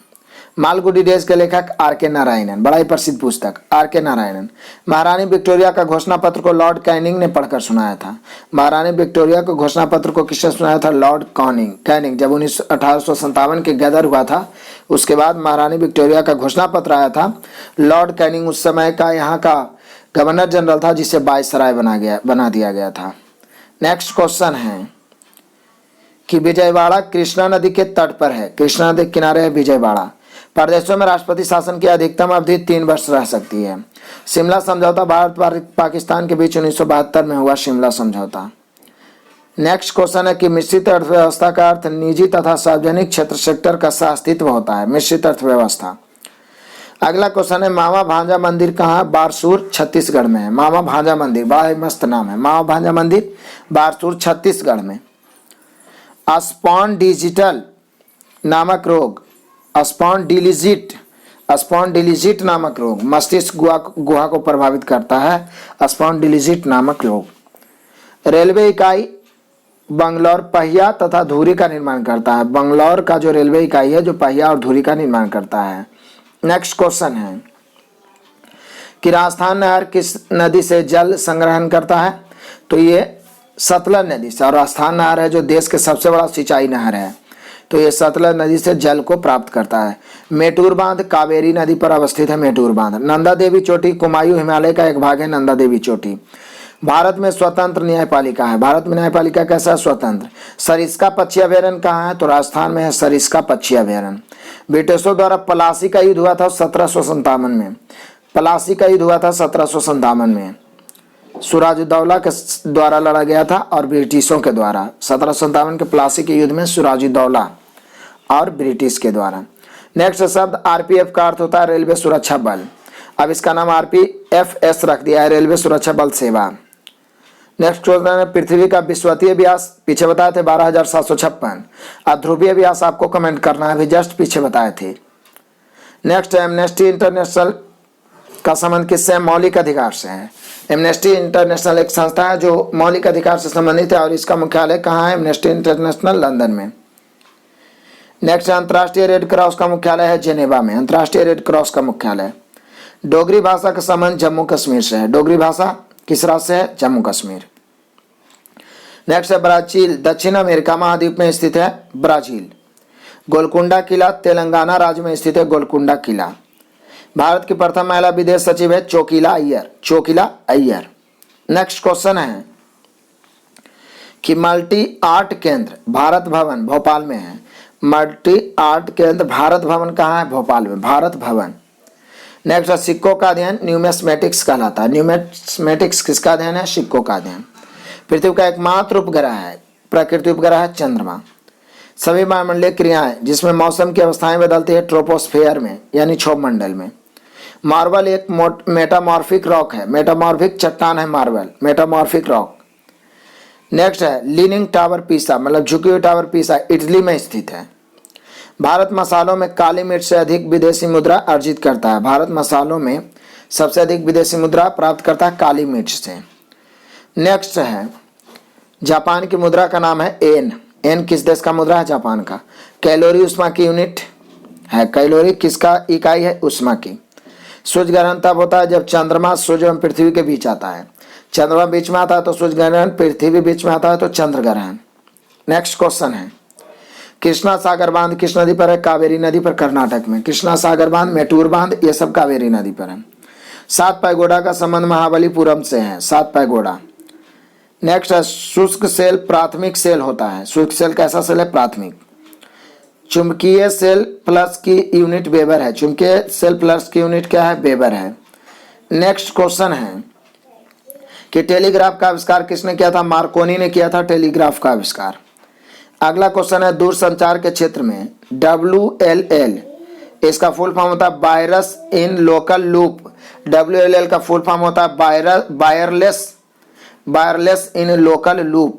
मालगुडी डेज के लेखक आर.के. नारायणन। बड़ा ही प्रसिद्ध पुस्तक आर.के. नारायणन। महारानी विक्टोरिया का घोषणा पत्र को लॉर्ड कैनिंग ने पढ़कर सुनाया था। महारानी विक्टोरिया को घोषणा पत्र को किसने सुनाया था? Lord Canning. जब 1857 के गदर हुआ था उसके बाद महारानी विक्टोरिया का घोषणा पत्र आया था। लॉर्ड कैनिंग उस समय का यहाँ का गवर्नर जनरल था जिसे वायसराय बना दिया गया था। नेक्स्ट क्वेश्चन है कि विजयवाड़ा कृष्णा नदी के तट पर है। कृष्णा नदी के किनारे है विजयवाड़ा। प्रदेशों में राष्ट्रपति शासन की अधिकतम अवधि 3 वर्ष रह सकती है। शिमला समझौता भारत पाकिस्तान के बीच 1972 में हुआ शिमला समझौता। नेक्स्ट क्वेश्चन है कि मिश्रित अर्थव्यवस्था का अर्थ निजी तथा सार्वजनिक क्षेत्र सेक्टर का सह अस्तित्व होता है। मिश्रित अर्थव्यवस्था। अगला क्वेश्चन है मामा भांजा मंदिर कहाँ? बारसूर छत्तीसगढ़ में है। मामा भांजा मंदिर बड़ा ही मस्त नाम है। मामा भांजा मंदिर बारसूर छत्तीसगढ़ में। स्पॉन्डिलिजिट नामक रोग स्पॉन्डिलिजिट नामक रोग मस्तिष्क गुहा को प्रभावित करता है। स्पॉन्डिलिजिट नामक रोग। रेलवे इकाई बंगलौर पहिया तथा धुरी का निर्माण करता है। बंगलौर का जो रेलवे इकाई है जो पहिया और धुरी का निर्माण करता है। नेक्स्ट क्वेश्चन है कि राजस्थान नहर किस नदी से जल संग्रहण करता है? तो ये सतलज नदी से। और राजस्थान नहर है जो देश के सबसे बड़ा सिंचाई नहर है, तो ये सतलज नदी से जल को प्राप्त करता है। मेटूर बांध कावेरी नदी पर अवस्थित है। मेटूर बांध। नंदा देवी चोटी कुमायूं हिमालय का एक भाग है। नंदा देवी चोटी। भारत में स्वतंत्र न्यायपालिका है। भारत में न्यायपालिका कैसा है? स्वतंत्र। सरिस्का पक्षी अभयारण्य कहाँ है? तो राजस्थान में है सरिस्का पक्षी अभयारण्य। ब्रिटिशों द्वारा पलासी का युद्ध हुआ था 1757 में। पलासी का युद्ध हुआ था 1757 में। सिराजुद्दौला के द्वारा लड़ा गया था और ब्रिटिशों के द्वारा। 1757 के प्लासी के युद्ध में सिराजुद्दौला और ब्रिटिश के द्वारा। नेक्स्ट शब्द आरपीएफ का अर्थ होता है रेलवे सुरक्षा बल। अब इसका नाम आरपीएफएस रख दिया है, रेलवे सुरक्षा बल सेवा। नेक्स्ट क्वेश्चन है पृथ्वी का विश्वतीय व्यास पीछे बताए थे 12,756। अब ध्रुवीय व्यास आपको कमेंट करना है, अभी जस्ट पीछे बताए थे। नेक्स्ट है एमनेस्टी इंटरनेशनल का संबंध किससे? मौलिक अधिकार से है। एमनेस्टी इंटरनेशनल एक संस्था है जो मौलिक अधिकार से संबंधित है और इसका मुख्यालय कहाँ है? एमनेस्टी इंटरनेशनल लंदन में। नेक्स्ट, अंतर्राष्ट्रीय रेड क्रॉस का मुख्यालय है जेनेवा में। अंतर्राष्ट्रीय रेड क्रॉस का मुख्यालय। डोगरी भाषा का संबंध जम्मू कश्मीर से है। डोगरी भाषा किस राज्य से है? जम्मू कश्मीर। नेक्स्ट है ब्राजील, दक्षिण अमेरिका महाद्वीप में स्थित है ब्राजील। गोलकुंडा किला तेलंगाना राज्य में स्थित है। गोलकुंडा किला। भारत की प्रथम महिला विदेश सचिव है चोकिला अय्यर। चोकिला अय्यर। नेक्स्ट क्वेश्चन है कि मल्टी आर्ट केंद्र भारत भवन भोपाल में है। मल्टी आर्ट केंद्र भारत भवन कहाँ है? भोपाल में। भारत भवन। नेक्स्ट है सिक्कों का अध्ययन न्यूमिस्मेटिक्स कहलाता है। न्यूमिस्मेटिक्स किसका अध्ययन है? सिक्कों का अध्ययन। पृथ्वी का एकमात्र उपग्रह है प्रकृति उपग्रह है चंद्रमा। सभी वायुमंडलीय क्रियाएं जिसमें मौसम की अवस्थाएं बदलती है ट्रोपोस्फेयर में यानी क्षोभ मंडल में। मार्बल एक मेटामॉर्फिक रॉक है। मेटामॉर्फिक चट्टान है मार्बल। Metamorphic rock. नेक्स्ट है लीनिंग टावर पीसा मतलब झुकी हुई टावर पीसा इटली में स्थित है। भारत मसालों में काली मिर्च से अधिक विदेशी मुद्रा अर्जित करता है। भारत मसालों में सबसे अधिक विदेशी मुद्रा प्राप्त करता है काली मिर्च से। नेक्स्ट है जापान की मुद्रा का नाम है एन। एन किस देश का मुद्रा है? जापान का। कैलोरी उष्मा की यूनिट है। कैलोरी किसका इकाई है? उष्मा की। सूर्य ग्रहण तब होता है जब चंद्रमा सूर्य एवं पृथ्वी के बीच आता है। चंद्रमा बीच में आता है तो सूर्य ग्रहण, पृथ्वी बीच में आता है तो चंद्र ग्रहण। नेक्स्ट क्वेश्चन है कृष्णा सागर बांध किस नदी पर है? कावेरी नदी पर कर्नाटक में। कृष्णा सागर बांध, मेटूर बांध ये सब कावेरी नदी पर है। 7 पैगोडा का संबंध महाबलीपुरम से है। 7 पैगोडा। नेक्स्ट है शुष्क सेल प्राथमिक सेल होता है। शुष्क सेल कैसा सेल है? प्राथमिक। चुंबकीय सेल प्लस की यूनिट वेबर है। चुंबकीय सेल प्लस की यूनिट क्या है? वेबर है। नेक्स्ट क्वेश्चन है कि टेलीग्राफ का आविष्कार किसने किया था? मार्कोनी ने किया था टेलीग्राफ का आविष्कार। अगला क्वेश्चन है दूरसंचार के क्षेत्र में WLL इसका फुल फॉर्म होता है virus in local loop. WLL का फुल फॉर्म होता है wireless in local loop.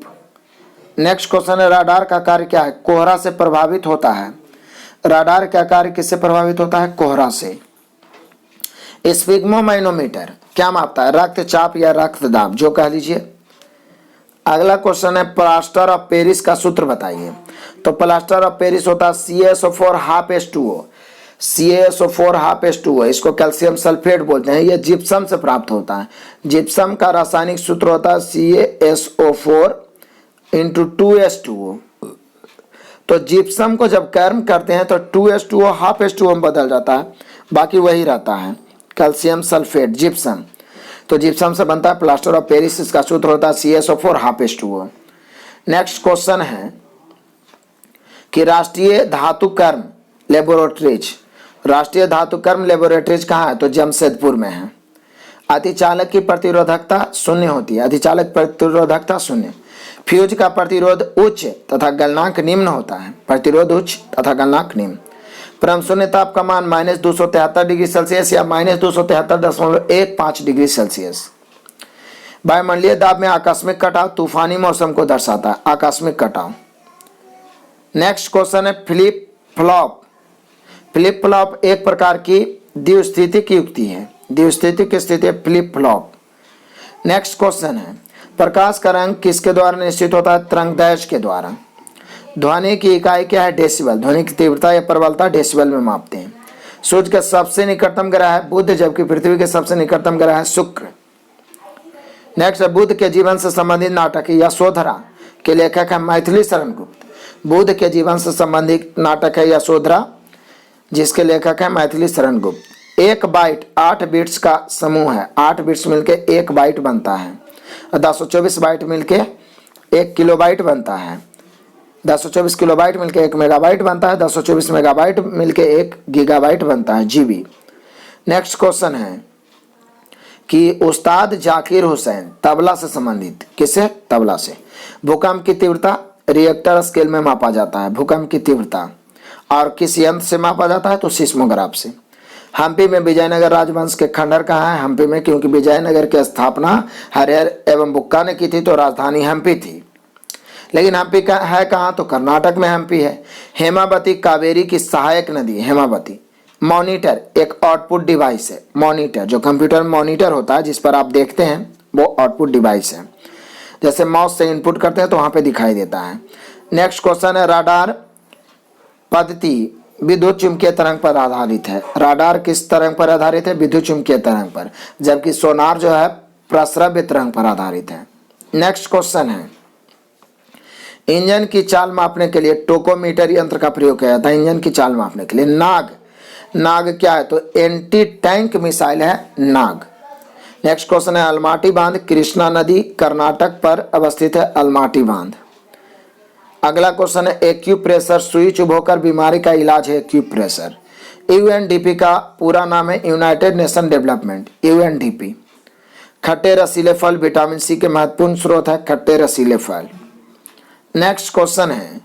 Next question है राडार का कार्य क्या है? कोहरा से प्रभावित होता है। राडार का कार्य किससे प्रभावित होता है? कोहरा से। स्फिग्मोमाइनोमीटर क्या मापता है? रक्तचाप या रक्तदाब जो कह लीजिए। अगला क्वेश्चन है प्लास्टर ऑफ पेरिस का सूत्र बताइए। तो प्लास्टर ऑफ पेरिस होता है CaSO4 half H2O। CaSO4 half H2O इसको कैल्शियम सल्फेट बोलते हैं। यह जिप्सम से प्राप्त होता है। जिप्सम का रासायनिक सूत्र होता है CaSO4 × 2H2O। तो जिप्सम को जब गर्म करते हैं तो 2H2O हाफ H2O में बदल जाता है, बाकी वही रहता है कैल्शियम सल्फेट जिप्सम। तो जिप्सम से बनता है प्लास्टर ऑफ पेरिस। इसका सूत्र होता है CaSO4 half H2O। Next question है कि राष्ट्रीय धातुकर्म लेबोरेटरीज कहाँ है? तो जमशेदपुर में है। अतिचालक की प्रतिरोधकता 0 होती है। अतिचालक प्रतिरोधकता 0। फ्यूज का प्रतिरोध उच्च तथा गलनांक निम्न होता है। प्रतिरोध उच्च तथा गलनांक निम्न। परम शून्य ताप का मान -273 डिग्री सेल्सियस या -273.15 डिग्री सेल्सियस। वायुमंडलीय दाब में आकस्मिक कटाव तूफानी मौसम को दर्शाता है। आकस्मिक कटाव। नेक्स्ट क्वेश्चन है फ्लिप फ्लॉप। फ्लिप फ्लॉप एक प्रकार की द्विस्थितिक युक्ति है। द्विस्थितिक स्थिति फ्लिप फ्लॉप। नेक्स्ट क्वेश्चन है प्रकाश का रंग किसके द्वारा निश्चित होता है? तरंगदैर्घ्य के द्वारा। ध्वनि की इकाई क्या है? डेसिबल। ध्वनि की तीव्रता या प्रबलता डेसिबल में मापते हैं। सूर्य का सबसे निकटतम ग्रह है बुध, जबकि पृथ्वी के सबसे निकटतम ग्रह है शुक्र। नेक्स्ट है बुध के जीवन से संबंधित नाटक यशोधरा के लेखक है मैथिली शरण गुप्त। बुध के जीवन से संबंधित नाटक है यशोधरा जिसके लेखक है मैथिली शरण गुप्त। एक बाइट 8 बिट्स का समूह है। 8 बिट्स मिलके 1 बाइट बनता है। 1024 बाइट मिलके 1 किलोबाइट बनता है। 1024 किलोबाइट मिलके 1 मेगाबाइट बनता है। 1024 मेगाबाइट मिलके 1 गीगाबाइट बनता है GB। नेक्स्ट क्वेश्चन है कि उस्ताद जाकिर हुसैन तबला से संबंधित। किससे? तबला से। भूकंप की तीव्रता रिएक्टर स्केल में मापा जाता है। भूकंप की तीव्रता। और किस यंत्र से मापा जाता है? तो सिस्मोग्राफ से। हम्पी में विजयनगर राजवंश के खंडर कहाँ है? हम्पी में, क्योंकि विजयनगर की स्थापना हरिहर एवं बुक्का ने की थी तो राजधानी हम्पी थी। लेकिन हम्पी का है कहाँ? तो कर्नाटक में हम्पी है। हेमावती कावेरी की सहायक नदी है हेमावती। मॉनिटर एक आउटपुट डिवाइस है। मॉनिटर जो कंप्यूटर में मॉनिटर होता है जिस पर आप देखते हैं वो आउटपुट डिवाइस है। जैसे माउस से इनपुट करते हैं तो वहाँ पे दिखाई देता है। नेक्स्ट क्वेश्चन है राडार पद्धति विद्युत चुंबकीय तरंग पर आधारित है। राडार किस तरंग पर आधारित है? विद्युत चुंबकीय तरंग पर। जबकि सोनार जो है प्रस्रव्य तरंग पर आधारित है। नेक्स्ट क्वेश्चन है, इंजन की चाल मापने के लिए टोकोमीटर यंत्र का प्रयोग किया जाता है। इंजन की चाल मापने के लिए नाग क्या है? तो एंटी टैंक मिसाइल है नाग। नेक्स्ट क्वेश्चन है, अलमाटी बांध कृष्णा नदी कर्नाटक पर अवस्थित है। अलमाटी बांध। अगला क्वेश्चन है, एक्यूप्रेशर सुई चुभ होकर बीमारी का इलाज है। एक्यूप्रेशर। यूएनडीपी का पूरा नाम है यूनाइटेड नेशन डेवलपमेंट। यूएनडीपी। खट्टे रसीले फल विटामिन सी के महत्वपूर्ण स्रोत है। खट्टे रसीले फल। नेक्स्ट क्वेश्चन है,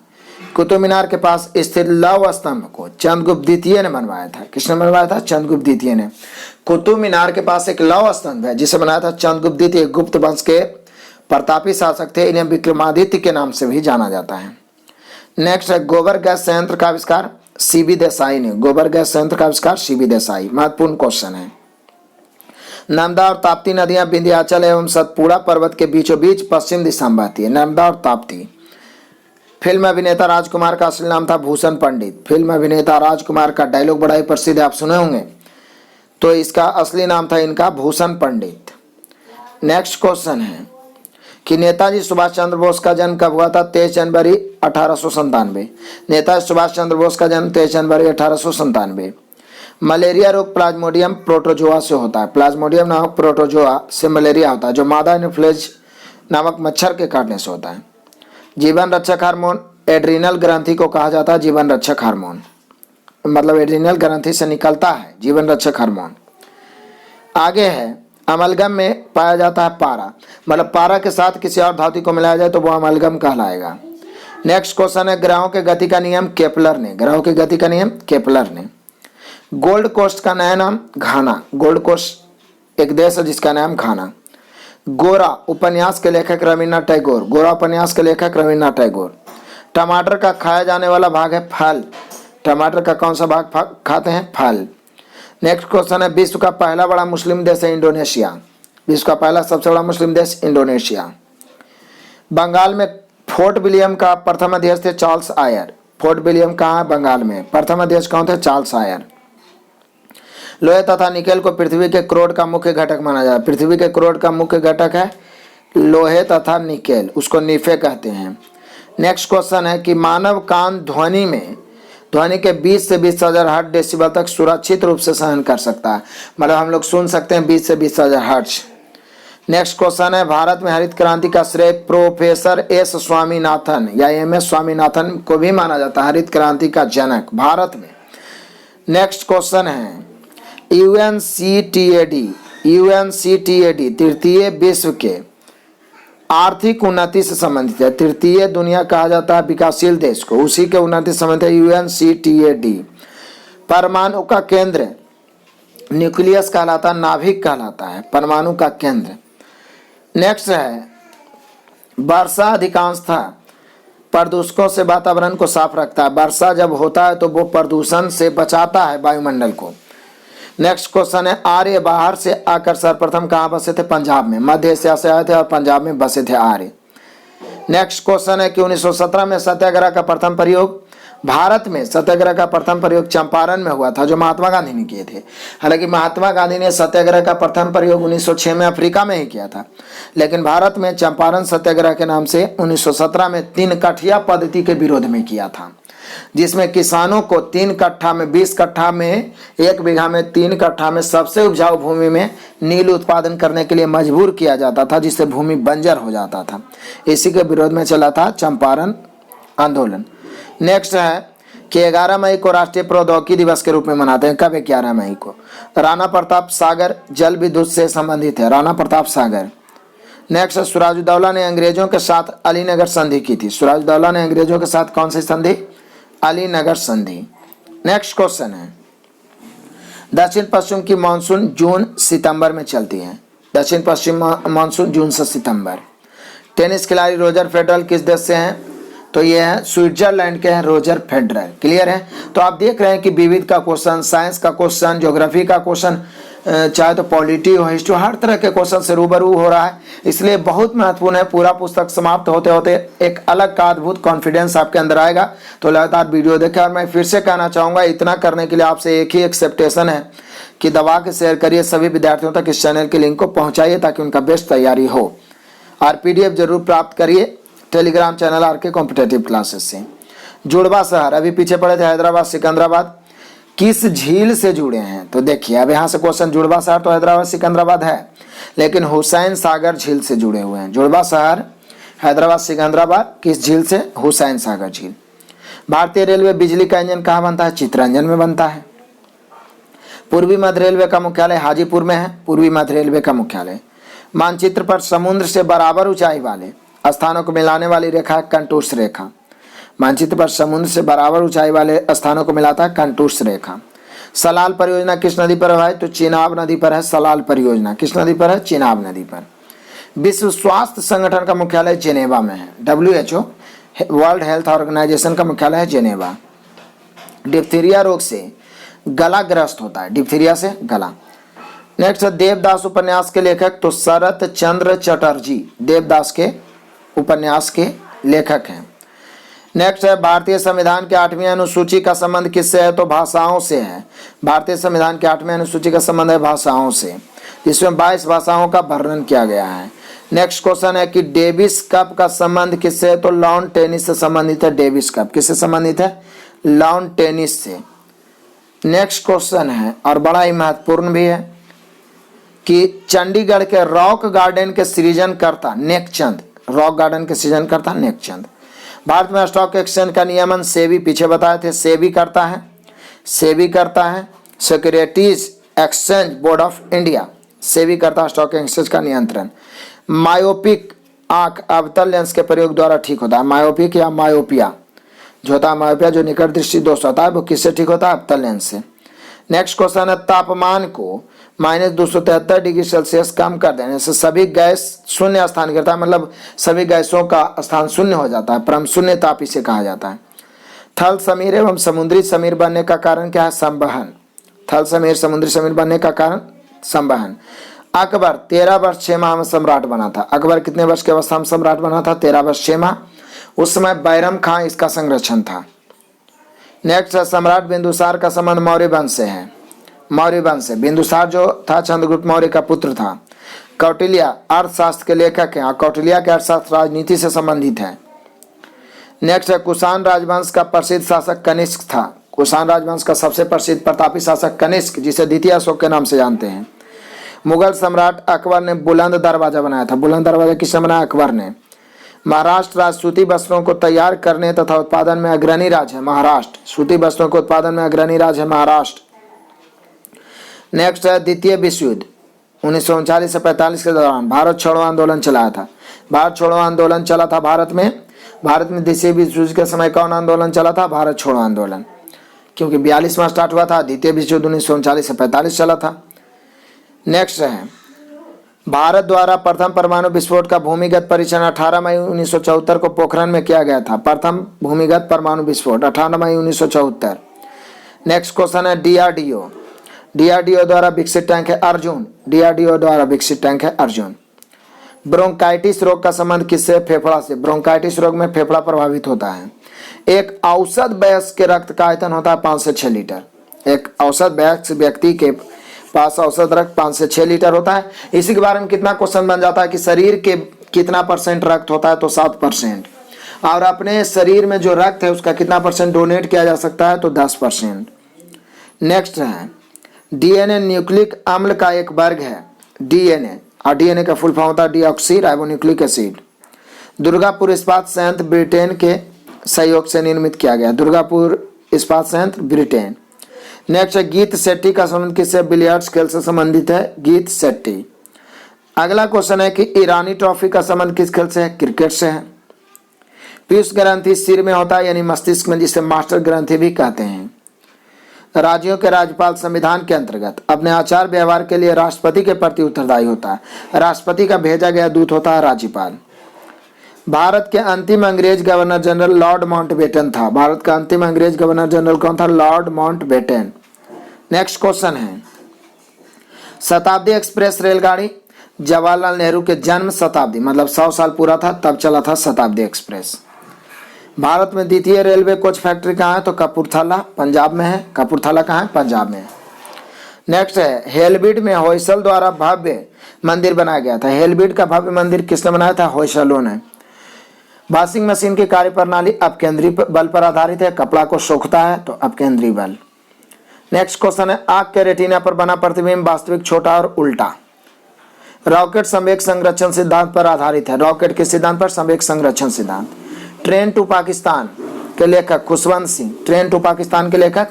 कुतुब मीनार के पास स्थित लौह स्तंभ को चंद्रगुप्त द्वितीय ने बनवाया था। किसने बनवाया था? चंद्रगुप्त द्वितीय ने। कुतुब मीनार के पास एक लौह स्तंभ है जिसे बनाया था चंद्रगुप्त द्वितीय। गुप्त वंश के प्रतापी शासक थे। इन्हें विक्रमादित्य के नाम से भी जाना जाता है। नेक्स्ट है, गोबर गैस संयंत्र का आविष्कार सीबी देसाई ने। गोबर गैस संयंत्र का आविष्कार सीबी देसाई। महत्वपूर्ण क्वेश्चन है। नर्मदा और ताप्ती नदियां विंध्याचल एवं सतपुड़ा पर्वत के बीचों बीच पश्चिम दिशा में बहती है। नर्मदा और ताप्ती। फिल्म अभिनेता राजकुमार का असली नाम था भूषण पंडित। फिल्म अभिनेता राजकुमार का डायलॉग बड़ा ही प्रसिद्ध है, आप सुने होंगे। तो इसका असली नाम था इनका भूषण पंडित। नेक्स्ट क्वेश्चन है कि नेताजी सुभाष चंद्र बोस का जन्म कब हुआ था? 23 जनवरी 1897। नेताजी सुभाष चंद्र बोस का जन्म 23 जनवरी 1897। मलेरिया रोग प्लाज्मोडियम प्रोटोजोआ से होता है। प्लाज्मोडियम नामक प्रोटोजोआ से मलेरिया होता है, जो मादा एनोफ्लेज नामक मच्छर के काटने से होता है। जीवन रक्षक हार्मोन एड्रीनल ग्रंथि को कहा जाता है जीवन रक्षक हार्मोन, मतलब एड्रीनल ग्रंथि से निकलता है जीवन रक्षक हार्मोन। आगे है, अमलगम में पाया जाता है पारा, मतलब पारा के साथ किसी और धातु को मिलाया जाए तो वो अमलगम कहलाएगा। नेक्स्ट क्वेश्चन है, ग्रहों के गति का नियम केपलर ने। ग्रहों की गति का नियम केपलर ने। गोल्ड कोस्ट का नया नाम घाना। गोल्ड कोस्ट एक देश है जिसका नाम घाना। गोरा उपन्यास के लेखक रविन्द्रनाथ टैगोर। गोरा उपन्यास के लेखक रविन्द्रनाथ टैगोर। टमाटर का खाया जाने वाला भाग है फल। टमाटर का कौन सा भाग खाते हैं? फल। नेक्स्ट क्वेश्चन है, विश्व का पहला बड़ा मुस्लिम देश है इंडोनेशिया। विश्व का पहला सबसे बड़ा मुस्लिम देश इंडोनेशिया। बंगाल में फोर्ट विलियम का प्रथम अध्यक्ष थे चार्ल्स आयर। फोर्ट विलियम कहाँ है? बंगाल में। प्रथम अध्यक्ष कौन थे? Charles Eyre. लोहे तथा निकेल को पृथ्वी के क्रोड का मुख्य घटक माना जाता है। पृथ्वी के क्रोड का मुख्य घटक है लोहे तथा निकेल, उसको निफे कहते हैं। नेक्स्ट क्वेश्चन है कि मानव कान ध्वनि के 20 से 20,000 हर्ट्ज डेसिबल तक सुरक्षित रूप से सहन कर सकता है, मतलब हम लोग सुन सकते हैं 20 से 20,000 हर्ट्ज। नेक्स्ट क्वेश्चन है, भारत में हरित क्रांति का श्रेय प्रोफेसर एस स्वामीनाथन या एम एस स्वामीनाथन को भी माना जाता है हरित क्रांति का जनक भारत में। नेक्स्ट क्वेश्चन है, यूएनसीटीएडी तृतीय विश्व के आर्थिक उन्नति से संबंधित है। तृतीय दुनिया कहा जाता है विकासशील देश को, उसी के उन्नति से संबंधित है यूएनसीटीएडी। परमाणु का केंद्र न्यूक्लियस कहलाता है, नाभिक कहलाता है परमाणु का केंद्र। नेक्स्ट है, वर्षा अधिकांशतः प्रदूषकों से वातावरण को साफ रखता है। वर्षा जब होता है तो वो प्रदूषण से बचाता है वायुमंडल को। नेक्स्ट क्वेश्चन है, आर्य बाहर से आकर सर्वप्रथम कहाँ बसे थे? पंजाब में। मध्य एशिया से आए थे और पंजाब में बसे थे आर्य। नेक्स्ट क्वेश्चन है कि 1917 में सत्याग्रह का प्रथम प्रयोग भारत में सत्याग्रह का प्रथम प्रयोग चंपारण में हुआ था, जो महात्मा गांधी ने किए थे। हालांकि महात्मा गांधी ने सत्याग्रह का प्रथम प्रयोग 1906 में अफ्रीका में ही किया था, लेकिन भारत में चंपारण सत्याग्रह के नाम से 1917 में 3 कठिया पद्धति के विरोध में किया था, जिसमें किसानों को 3 कट्ठा में 20 कट्ठा में 1 बीघा में 3 कट्ठा में सबसे उपजाऊ भूमि में नील उत्पादन करने के लिए मजबूर किया जाता था, जिससे भूमि बंजर हो जाता था। इसी के विरोध में चला था चंपारण आंदोलन। नेक्स्ट है कि 11 मई को राष्ट्रीय प्रौद्योगिकी दिवस के रूप में मनाते हैं। कब? 11 मई को। राणा प्रताप सागर जल विद्युत से संबंधित है, राणा प्रताप सागर। नेक्स्ट, सिराजुद्दौला ने अंग्रेजों के साथ अलीनगर संधि की थी। सिराजुद्दौला ने अंग्रेजों के साथ कौन सी संधि? अलीनगर संधि। नेक्स्ट क्वेश्चन है, दक्षिण पश्चिम की मानसून जून सितंबर में चलती है। दक्षिण पश्चिम मानसून जून से सितंबर। टेनिस खिलाड़ी रोजर फेडरर किस देश से हैं? तो ये है स्विट्जरलैंड के हैं रोजर फेडरर। क्लियर है? तो आप देख रहे हैं कि विविध का क्वेश्चन, साइंस का क्वेश्चन, ज्योग्राफी का क्वेश्चन चाहे तो पॉलिटी हो, हिस्ट्री, हर तरह के क्वेश्चन से रूबरू हो रहा है, इसलिए बहुत महत्वपूर्ण है। पूरा पुस्तक समाप्त होते होते एक अलग का अद्भुत कॉन्फिडेंस आपके अंदर आएगा। तो लगातार वीडियो देखें। और मैं फिर से कहना चाहूँगा, इतना करने के लिए आपसे एक ही एक्सेप्टेशन है कि दबा के शेयर करिए, सभी विद्यार्थियों तक इस चैनल के लिंक को पहुँचाइए ताकि उनका बेस्ट तैयारी हो। और PDF जरूर प्राप्त करिए Telegram channel RK competitive classes से। जुड़वा शहर, अभी पीछे पड़े थे हैदराबाद सिकंदराबाद, किस झील से जुड़े हैं? तो देखिए अब यहाँ से क्वेश्चन, जुड़वा शहर तो हैदराबाद सिकंदराबाद है, लेकिन हुसैन सागर झील से जुड़े हुए हैं। जुड़वा शहर हैदराबाद सिकंदराबाद किस झील से? हुसैन सागर झील। भारतीय रेलवे बिजली का इंजन कहाँ बनता है? चित्तरंजन में बनता है। पूर्वी मध्य रेलवे का मुख्यालय हाजीपुर में है। पूर्वी मध्य रेलवे का मुख्यालय। मानचित्र पर समुद्र से बराबर ऊंचाई वाले स्थानों को मिलाने वाली रेखा कंटूस रेखा। मानचित्र पर समुद्र से बराबर ऊंचाई वाले स्थानों को मिलाता है कंटूस रेखा। सलाल परियोजना किस नदी पर है? तो चिनाब नदी पर है सलाल परियोजना। किस नदी पर है? चिनाब नदी पर। विश्व स्वास्थ्य संगठन का मुख्यालय जेनेवा में है। WHO वर्ल्ड हेल्थ ऑर्गेनाइजेशन का मुख्यालय है जेनेवा। डिप्थीरिया रोग से गला ग्रस्त होता है। डिप्थीरिया से गला। नेक्स्ट है देवदास उपन्यास के लेखक, तो शरत चंद्र चटर्जी देवदास के उपन्यास के लेखक हैं। नेक्स्ट है भारतीय संविधान के 8वीं अनुसूची का संबंध किससे है? तो भाषाओं से है। भारतीय संविधान के 8वीं अनुसूची का संबंध है भाषाओं से, जिसमें 22 भाषाओं का वर्णन किया गया है। नेक्स्ट क्वेश्चन है कि डेविस कप का संबंध किससे है? तो लॉन टेनिस से संबंधित है। डेविस कप किससे संबंधित है? लॉन टेनिस से। नेक्स्ट क्वेश्चन है और बड़ा ही महत्वपूर्ण भी है कि चंडीगढ़ के रॉक गार्डन के सृजनकर्ता नेकचंद, रॉक गार्डन के सृजनकर्ता नेकचंद। भारत में स्टॉक एक्सचेंज का नियमन सेबी, पीछे बताए थे, सेबी करता है। सेबी करता है securities exchange board of India, SEBI करता है स्टॉक एक्सचेंज का नियंत्रण। मायोपिक आंख अवतल लेंस के प्रयोग द्वारा ठीक होता है। मायोपिक या मायोपिया जो होता है, मायोपिया जो निकट दृष्टि दोष होता है, वो किससे ठीक होता है? अवतल लेंस से। नेक्स्ट क्वेश्चन है तापमान को -273 डिग्री सेल्सियस कम कर देने से सभी गैस शून्य स्थान करता है, मतलब सभी गैसों का स्थान शून्य हो जाता है। परम शून्य ताप इसे कहा जाता है। थल समीर एवं समुद्री समीर बनने का कारण क्या है? संवहन। थल समीर समुद्री समीर बनने का कारण संवहन। अकबर 13 वर्ष 6 माह में सम्राट बना था। अकबर कितने वर्ष की अवस्था में सम्राट बना था? 13 वर्ष 6 माह। उस समय बैरम खां इसका संरक्षण था। नेक्स्ट है सम्राट बिंदुसार का संबंध मौर्य वंश से है। मौर्य वंश से बिंदुसार जो था चंद्रगुप्त मौर्य का पुत्र था। कौटिल्य अर्थशास्त्र के लेखक हैं और कौटिल्य के अर्थशास्त्र राजनीति से संबंधित है। नेक्स्ट है कुषाण राजवंश का प्रसिद्ध शासक कनिष्क था। कुषाण राजवंश का सबसे प्रसिद्ध प्रतापी शासक कनिष्क, जिसे द्वितीय अशोक के नाम से जानते हैं। मुगल सम्राट अकबर ने बुलंद दरवाजा बनाया था। बुलंद दरवाजा किसने बनाया? अकबर ने। महाराष्ट्र राज्य सूती वस्त्रों को तैयार करने तथा उत्पादन में अग्रणी राज्य है। महाराष्ट्र सूती वस्त्रों के उत्पादन में अग्रणी राज्य है महाराष्ट्र। नेक्स्ट है द्वितीय विश्व युद्ध 1939 से 45 के दौरान भारत छोड़ो आंदोलन चलाया था। भारत छोड़ो आंदोलन चला था भारत में द्वितीय विश्व युद्ध के समय कौन आंदोलन चला था? भारत छोड़ो आंदोलन, क्योंकि 42 में स्टार्ट हुआ था। द्वितीय विश्व युद्ध 1939 से 45 चला था। नेक्स्ट है भारत द्वारा प्रथम परमाणु विस्फोट का भूमिगत परीक्षण 18 मई 1974 को पोखरण में किया गया था। प्रथम भूमिगत परमाणु विस्फोट 18 मई 1974। नेक्स्ट क्वेश्चन है डीआरडीओ द्वारा विकसित टैंक है अर्जुन। डीआरडीओ द्वारा विकसित टैंक है अर्जुन। ब्रोंकाइटिस रोग का संबंध किससे? फेफड़ा से। ब्रोंकाइटिस रोग में फेफड़ा प्रभावित होता है। एक औसत वयस्क के रक्त का आयतन होता है 5 से 6 लीटर। एक औसत वयस्क व्यक्ति के पास औसत रक्त 5 से 6 लीटर होता है। इसी के बारे में कितना क्वेश्चन बन जाता है कि शरीर के कितना % रक्त होता है? तो 7%। और अपने शरीर में जो रक्त है उसका कितना % डोनेट किया जा सकता है? तो 10%। नेक्स्ट है डीएनए न्यूक्लिक अम्ल का एक वर्ग है। डीएनए और डीएनए का फुल फॉर्म होता है डीऑक्सी राइबोन्यूक्लिक एसिड। दुर्गापुर इस्पात संयंत्र ब्रिटेन के सहयोग से निर्मित किया गया। दुर्गापुर इस्पात संयंत्र ब्रिटेन। नेक्स्ट है गीत शेट्टी का संबंध किससे? बिलियर्ड्स खेल से संबंधित है गीत शेट्टी। अगला क्वेश्चन है कि ईरानी ट्रॉफी का संबंध किस खेल से है? क्रिकेट से है। पीयूष ग्रंथि सिर में होता है यानी मस्तिष्क में, जिसे मास्टर ग्रंथि भी कहते हैं। राज्यों के राज्यपाल संविधान के अंतर्गत अपने आचार व्यवहार के लिए राष्ट्रपति के प्रति उत्तरदायी होता है। राष्ट्रपति का भेजा गया दूत होता है राज्यपाल। भारत के अंतिम अंग्रेज गवर्नर जनरल लॉर्ड माउंटबेटन था। भारत का अंतिम अंग्रेज गवर्नर जनरल कौन था? Lord Mountbatten. नेक्स्ट क्वेश्चन है शताब्दी एक्सप्रेस रेलगाड़ी, जवाहरलाल नेहरू के जन्म शताब्दी मतलब 100 साल पूरा था तब चला था शताब्दी एक्सप्रेस। भारत में द्वितीय रेलवे कोच फैक्ट्री कहाँ है? तो कपूरथला पंजाब में है। कपूरथला कहाँ है? पंजाब में है। नेक्स्ट है हेलबिड में होयसल द्वारा भव्य मंदिर बनाया गया था। हेलबिड का भव्य मंदिर किसने बनाया था? होयसलों ने। वॉशिंग मशीन की कार्यप्रणाली अपकेंद्री बल पर आधारित है। कपड़ा को सूखता है तो अपकेंद्री बल। नेक्स्ट क्वेश्चन है आंख के रेटिना पर बना प्रतिबिंब वास्तविक छोटा और उल्टा। रॉकेट संवेग संरक्षण सिद्धांत पर आधारित है। रॉकेट के सिद्धांत पर संवेग संरक्षण सिद्धांत। ट्रेन टू पाकिस्तान के लेखक खुशवंत सिंह। ट्रेन टू पाकिस्तान के लेखक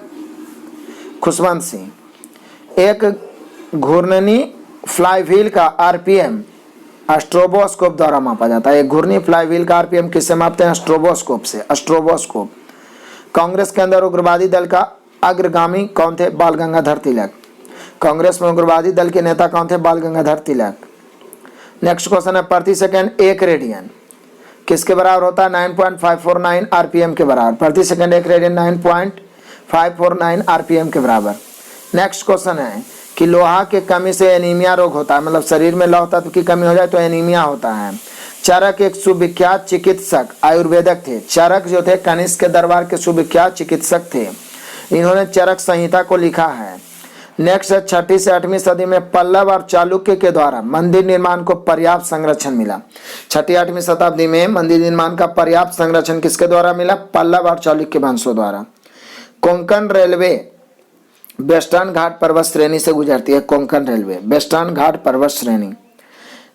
खुशवंत सिंह। एक घूर्णनी फ्लाईव्हील का आरपीएम स्ट्रोबोस्कोप द्वारा मापा जाता है। एक घूर्णी फ्लाईव्हील का आरपीएम किससे मापते हैं? स्ट्रोबोस्कोप से। स्ट्रोबोस्कोप। कांग्रेस के अंदर उग्रवादी दल का अग्रगामी कौन थे? बाल गंगाधर तिलक। कांग्रेस में उग्रवादी दल के नेता कौन थे? बाल गंगाधर तिलक। नेक्स्ट क्वेश्चन है प्रति सेकंड एक रेडियन किसके बराबर होता है? 9.549 आरपीएम के बराबर। प्रति सेकंड एक रेडियन 9.549 आरपीएम के बराबर। नेक्स्ट क्वेश्चन है कि लोहा के कमी से एनीमिया रोग होता है, मतलब शरीर में लौह तत्व की कमी हो जाए तो एनीमिया होता है। चरक एक सुविख्यात चिकित्सक आयुर्वेदक थे। चरक जो थे कनिष्क के दरबार के सुविख्यात चिकित्सक थे। इन्होंने चरक संहिता को लिखा है। नेक्स्ट है 6वीं से 8वीं सदी में पल्लव और चालुक्य के द्वारा मंदिर निर्माण को पर्याप्त संरक्षण मिला। 6वीं 8वीं शताब्दी में मंदिर निर्माण का पर्याप्त संरक्षण किसके द्वारा मिला? पल्लव और चालुक्य वंशों द्वारा। कोंकण रेलवे वेस्टर्न घाट पर्वत श्रेणी से गुजरती है। कोंकण रेलवे वेस्टर्न घाट पर्वत श्रेणी।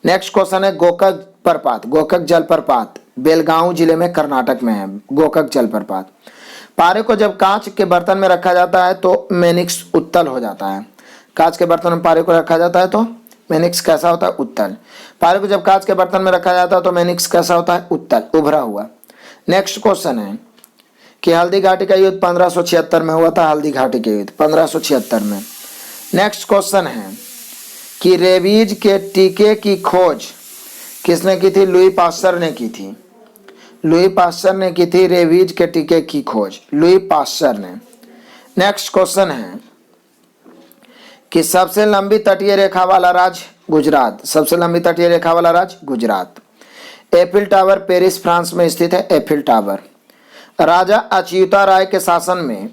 नेक्स्ट क्वेश्चन है गोकक प्रपात। गोकक जलप्रपात बेलगांव जिले में कर्नाटक में है। गोकक जलप्रपात। पारे को जब कांच के बर्तन में रखा जाता है तो मेनिक्स उत्तल हो जाता है। कांच के बर्तन में पारे को रखा जाता है तो मेनिक्स कैसा होता है? उत्तल। पारे को जब कांच के बर्तन में रखा जाता है तो मेनिक्स कैसा होता है? उत्तल, उभरा हुआ। नेक्स्ट क्वेश्चन है कि हल्दी घाटी का युद्ध 1576 में हुआ था। हल्दी घाटी के युद्ध 1576 में। नेक्स्ट क्वेश्चन है कि रेबीज के टीके की खोज किसने की थी? लुई पास्चर ने की थी। लुई पास्चर ने की थी रेबीज के टीके की खोज, लुई पास्चर ने। नेक्स्ट क्वेश्चन है कि सबसे लंबी तटीय रेखा वाला राज्य गुजरात। सबसे लंबी तटीय रेखा वाला राज्य Gujarat. Eiffel Tower Paris France में स्थित है। Eiffel Tower. राजा अच्युता राय के शासन में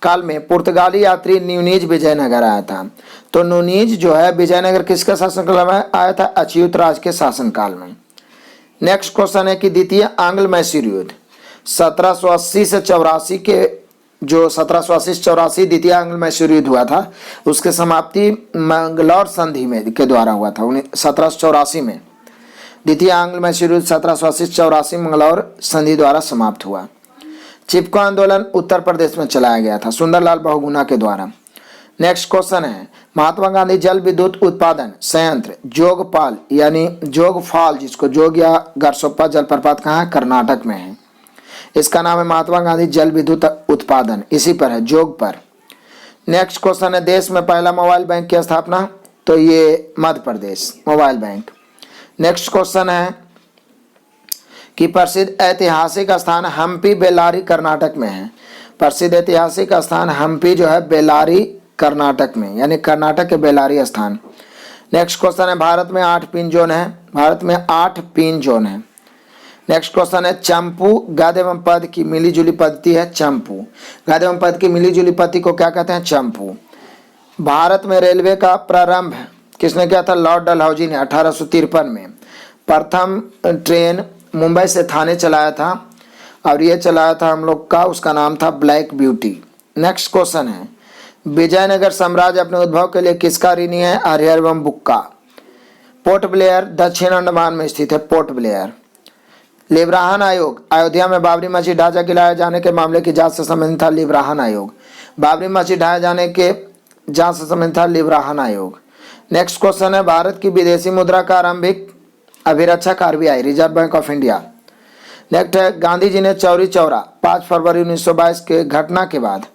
काल में पुर्तगाली यात्री न्यूनीज विजयनगर आया था। तो न्यूनीज जो है विजयनगर किसका शासनकाल में आया था? अच्युत राज के शासनकाल में। नेक्स्ट क्वेश्चन है कि द्वितीय आंग्ल मैसूर युद्ध 1780 से 84 के जो 1780 से 84 द्वितीय आंग्ल मैसूर युद्ध हुआ था उसके समाप्ति मंगलौर संधि में के द्वारा हुआ था 1784 में। द्वितीय आंग्ल मैसूर युद्ध 1780 से 84 मंगलौर संधि द्वारा समाप्त हुआ। चिपको आंदोलन उत्तर प्रदेश में चलाया गया था सुंदरलाल बहुगुणा के द्वारा। नेक्स्ट क्वेश्चन है महात्मा गांधी जल विद्युत उत्पादन संयंत्र जोगपाल यानी जोगफाल जिसको जोग या गरसोप्पा जलप्रपात कहाँ है? कर्नाटक में है। इसका नाम है महात्मा गांधी जल विद्युत उत्पादन, इसी पर है जोग पर। नेक्स्ट क्वेश्चन है देश में पहला मोबाइल बैंक की स्थापना, तो ये Madhya Pradesh mobile bank. Next question है कि प्रसिद्ध ऐतिहासिक स्थान हम्पी बेल्लारी कर्नाटक में है। प्रसिद्ध ऐतिहासिक स्थान हम्पी जो है बेल्लारी कर्नाटक में, यानी कर्नाटक के बेल्लारी स्थान। नेक्स्ट क्वेश्चन है भारत में 8 पिन जोन है। भारत में 8 पिन जोन है। नेक्स्ट क्वेश्चन है चंपू गद एवं पद की मिलीजुली पद्धति है। चंपू गद एवं पद की मिलीजुली पद्धति को क्या कहते हैं? चंपू। भारत में रेलवे का प्रारंभ किसने किया था? लॉर्ड डलहौजी ने 1853 में। प्रथम ट्रेन मुंबई से थाने चलाया था और ये चलाया था हम लोग का, उसका नाम था ब्लैक ब्यूटी। नेक्स्ट क्वेश्चन है विजयनगर साम्राज्य अपने उद्भव के लिए किसका ऋणी है? आर्य एवं बुक्का। पोर्ट ब्लेयर दक्षिण अंडमान में स्थित है। Port Blair. लिब्राहन आयोग अयोध्या में बाबरी मस्जिद ढांचा गिराए जाने के मामले की जांच से संबंधित था। लिब्राहन आयोग बाबरी मस्जिद ढाए जाने के जांच से संबंधित था। लिब्राहन आयोग। नेक्स्ट क्वेश्चन है भारत की विदेशी मुद्रा का आरंभिक अभिरक्षक RBI reserve bank of India. Next है गांधी जी ने चौरी चौरा 5 फरवरी 1922 के घटना के बाद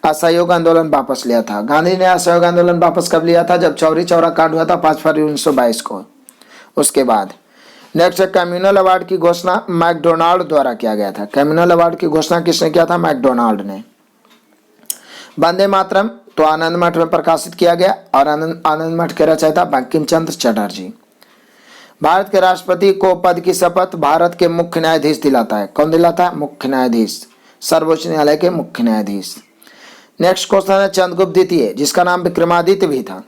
असहयोग आंदोलन वापस लिया था। गांधी ने असहयोग आंदोलन वापस कब लिया था? जब चौरी चौरा कांड हुआ था 5 फरवरी 1922 को। उसके बाद नेक्स्ट है कम्युनल अवार्ड की घोषणा मैकडोनाल्ड द्वारा किया गया था। कम्युनल अवार्ड की घोषणा किसने किया था? मैकडोनाल्ड ने। वंदे मातरम तो आनंद मठ में प्रकाशित किया गया और आनंद मठ के रचयिता बंकिम चंद्र चटर्जी। भारत के राष्ट्रपति को पद की शपथ भारत के मुख्य न्यायाधीश दिलाता है। कौन दिलाता है? मुख्य न्यायाधीश, सर्वोच्च न्यायालय के मुख्य न्यायाधीश। नेक्स्ट क्वेश्चन है चंद्रगुप्त द्वितीय, जिसका नाम विक्रमादित्य भी था,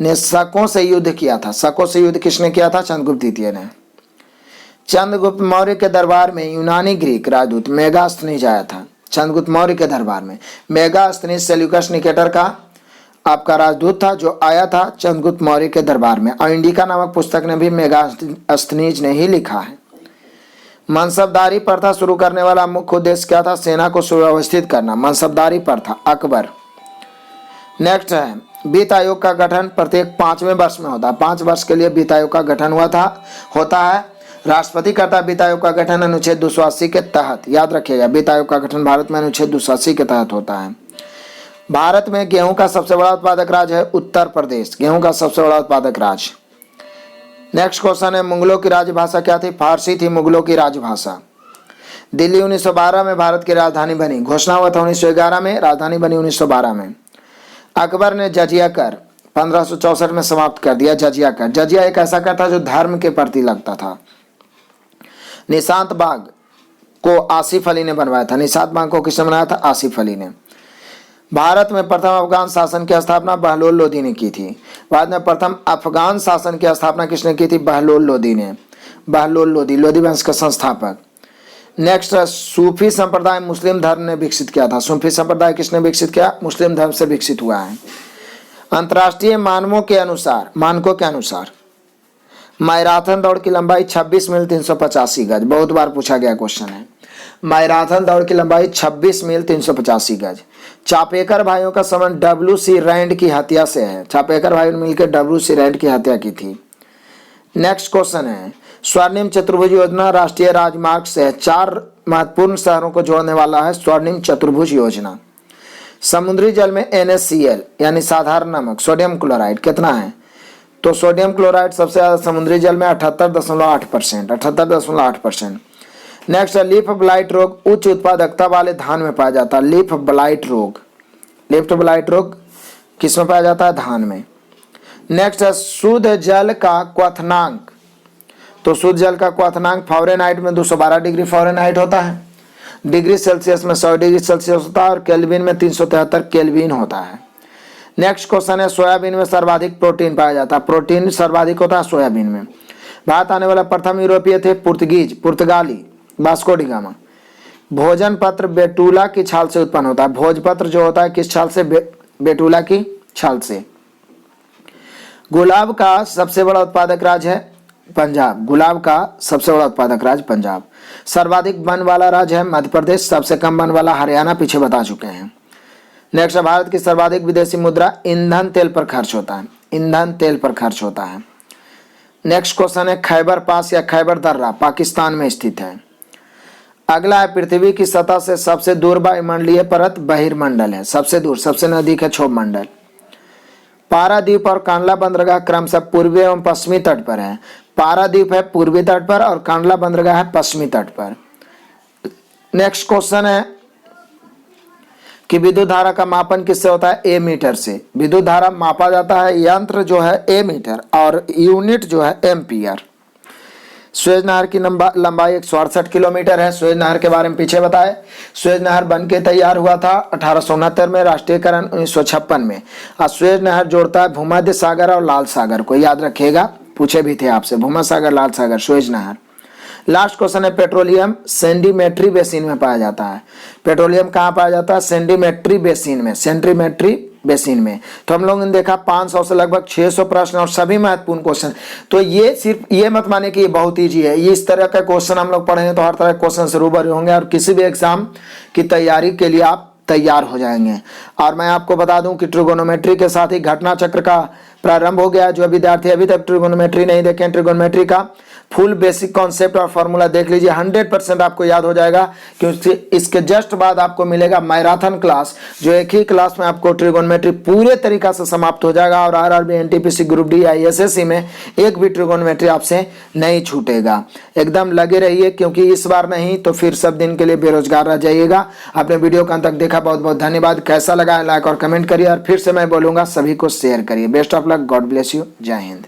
ने शकों से युद्ध किया था। शकों से युद्ध किसने किया था? चंद्रगुप्त द्वितीय ने। चंद्रगुप्त मौर्य के दरबार में यूनानी ग्रीक राजदूत मेगास्थनीज आया था। चंद्रगुप्त मौर्य के दरबार में मेगास्थनीज सेल्यूकस निकेटर का आपका राजदूत था, जो आया था चंद्रगुप्त मौर्य के दरबार में। और इंडिका नामक पुस्तक ने भी मेगास्थनीज ने ही लिखा है। मनसबदारी प्रथा शुरू करने वाला मुख्य उद्देश्य क्या था? सेना को सुव्यवस्थित करना। मनसबदारी प्रथा, अकबर। नेक्स्ट है वित्त आयोग का गठन प्रत्येक 5वें वर्ष में होता है। 5 वर्ष के लिए वित्त आयोग का गठन होता है। राष्ट्रपति करता है वित्त आयोग का गठन अनुच्छेद 280 के तहत। याद रखिएगा, वित्त आयोग का गठन भारत में अनुच्छेद 280 के तहत होता है। भारत में गेहूं का सबसे बड़ा उत्पादक राज्य है उत्तर प्रदेश। गेहूं का सबसे बड़ा उत्पादक राज्य। नेक्स्ट क्वेश्चन है मुगलों की राजभाषा क्या थी? फारसी थी मुगलों की राजभाषा। दिल्ली 1912 में भारत की राजधानी बनी। घोषणा हुआ था 1911 में, राजधानी बनी 1912 में। अकबर ने जजिया कर 1564 में समाप्त कर दिया। जजिया कर, जजिया एक ऐसा कर था जो धर्म के प्रति लगता था। निशांत बाग को आसिफ अली ने बनवाया था। निशांत बाग को किसने बनाया था? आसिफ अली ने। भारत में प्रथम अफगान शासन की स्थापना बहलोल लोदी ने की थी। बाद में प्रथम अफगान शासन की स्थापना किसने की थी? बहलोल लोदी ने। बहलोल लोदी, लोदी वंश का संस्थापक। नेक्स्ट, सूफी संप्रदाय मुस्लिम धर्म ने विकसित किया था। सूफी संप्रदाय किसने विकसित किया? मुस्लिम धर्म से विकसित हुआ है। अंतर्राष्ट्रीय मानकों के अनुसार मैराथन दौड़ की लंबाई 26 मील 385 गज। बहुत बार पूछा गया क्वेश्चन है। मैराथन दौड़ की लंबाई 26 मील 385 गज। चापेकर भाइयों का संबंध डब्ल्यू.सी. रैंड की हत्या से है। चापेकर भाइयों ने मिलकर डब्ल्यू.सी. रैंड की हत्या की थी। नेक्स्ट क्वेश्चन है स्वर्णिम चतुर्भुज योजना राष्ट्रीय राजमार्ग से 4 महत्वपूर्ण शहरों को जोड़ने वाला है। स्वर्णिम चतुर्भुज योजना। समुद्री जल में NaCl यानी साधारण नमक, सोडियम क्लोराइड कितना है? तो सोडियम क्लोराइड सबसे ज्यादा समुद्री जल में 78.8%। 78.8%। नेक्स्ट है लीफ ब्लाइट रोग उच्च उत्पादकता वाले धान में पाया जाता है। लीफ ब्लाइट रोग किस में पाया जाता है? धान में। नेक्स्ट है शुद्ध जल का क्वथनांक। तो शुद्ध जल का क्वथनांक फ़ारेनहाइट में 212 डिग्री फ़ारेनहाइट होता है, डिग्री सेल्सियस में 100 डिग्री सेल्सियस होता है और केल्विन में 373 केल्विन होता है। नेक्स्ट क्वेश्चन है सोयाबीन में सर्वाधिक प्रोटीन पाया जाता है। प्रोटीन सर्वाधिक होता है सोयाबीन में। भारत आने वाला प्रथम यूरोपीय थे पुर्तगाली वास्को डी गामा। भोजन पत्र बेटूला की छाल से उत्पन्न होता है। भोजपत्र जो होता है किस छाल से? बेटूला की छाल से। गुलाब का सबसे बड़ा उत्पादक राज्य है पंजाब। गुलाब का सबसे बड़ा उत्पादक राज्य पंजाब। सर्वाधिक वन वाला राज्य है मध्य प्रदेश। सबसे कम वन वाला हरियाणा, पीछे बता चुके हैं। नेक्स्ट, भारत की सर्वाधिक विदेशी मुद्रा ईंधन तेल पर खर्च होता है। ईंधन तेल पर खर्च होता है। नेक्स्ट क्वेश्चन है खैबर पास या खैबर दर्रा पाकिस्तान में स्थित है। अगला है पृथ्वी की सतह से सबसे दूर वायुमंडलीय परत बहिर्मंडल है। सबसे दूर, सबसे नजदीक है क्षोभ मंडल। पारादीप और कांडला बंदरगाह क्रमशः पूर्वी एवं पश्चिमी तट पर है। पारादीप है पूर्वी तट पर और कांडला बंदरगाह है पश्चिमी तट पर। नेक्स्ट क्वेश्चन है कि विद्युत धारा का मापन किससे होता है? ए मीटर से। विद्युत धारा मापा जाता है यंत्र जो है ए मीटर और यूनिट जो है एम्पियर। सुएज नहर की लंबाई 168 किलोमीटर है। सुएज नहर के बारे में पीछे बताए। सुएज नहर बन के तैयार हुआ था 1869 में, राष्ट्रीयकरण 1956 में। और सुएज नहर जोड़ता है भूमध्य सागर और लाल सागर को। याद रखिएगा, पूछे भी थे आपसे, भूमध्य सागर लाल सागर सुएज नहर। लास्ट क्वेश्चन है पेट्रोलियम सेंडिमेट्री बेसिन में पाया जाता है। पेट्रोलियम कहाँ पाया जाता है? सेंडिमेट्री बेसिन में। सेंटिमेट्री बेसिन में। तो हम लोगों ने देखा 500 से लगभग 600 प्रश्न और सभी महत्वपूर्ण क्वेश्चन। तो ये सिर्फ ये मत माने कि ये बहुत ईजी है। ये इस तरह का क्वेश्चन हम लोग पढ़ेंगे तो हर तरह के क्वेश्चन से रूबरू होंगे और किसी भी एग्जाम की तैयारी के लिए आप तैयार हो जाएंगे। और मैं आपको बता दूं कि ट्रिगोनोमेट्री के साथ ही घटना चक्र का प्रारंभ हो गया। जो विद्यार्थी अभी तक ट्रिगोनोमेट्री नहीं देखें, ट्रिगोनोमेट्री का फुल बेसिक कॉन्सेप्ट और फॉर्मूला देख लीजिए, 100% आपको याद हो जाएगा। क्योंकि इसके जस्ट बाद आपको मिलेगा मैराथन क्लास, जो एक ही क्लास में आपको ट्रिगोनोमेट्री पूरे तरीका से समाप्त हो जाएगा और आरआरबी, एनटीपीसी, ग्रुप डी, आईएसएससी में एक भी ट्रिगोनोमेट्री आपसे नहीं छूटेगा। एकदम लगे रहिए, क्योंकि इस बार नहीं तो फिर सब दिन के लिए बेरोजगार रह जाइएगा। आपने वीडियो का अंत तक देखा, बहुत बहुत धन्यवाद। कैसा लगा लाइक और कमेंट करिए, और फिर से मैं बोलूंगा सभी को शेयर करिए। Best of luck, God bless you, जय हिंद।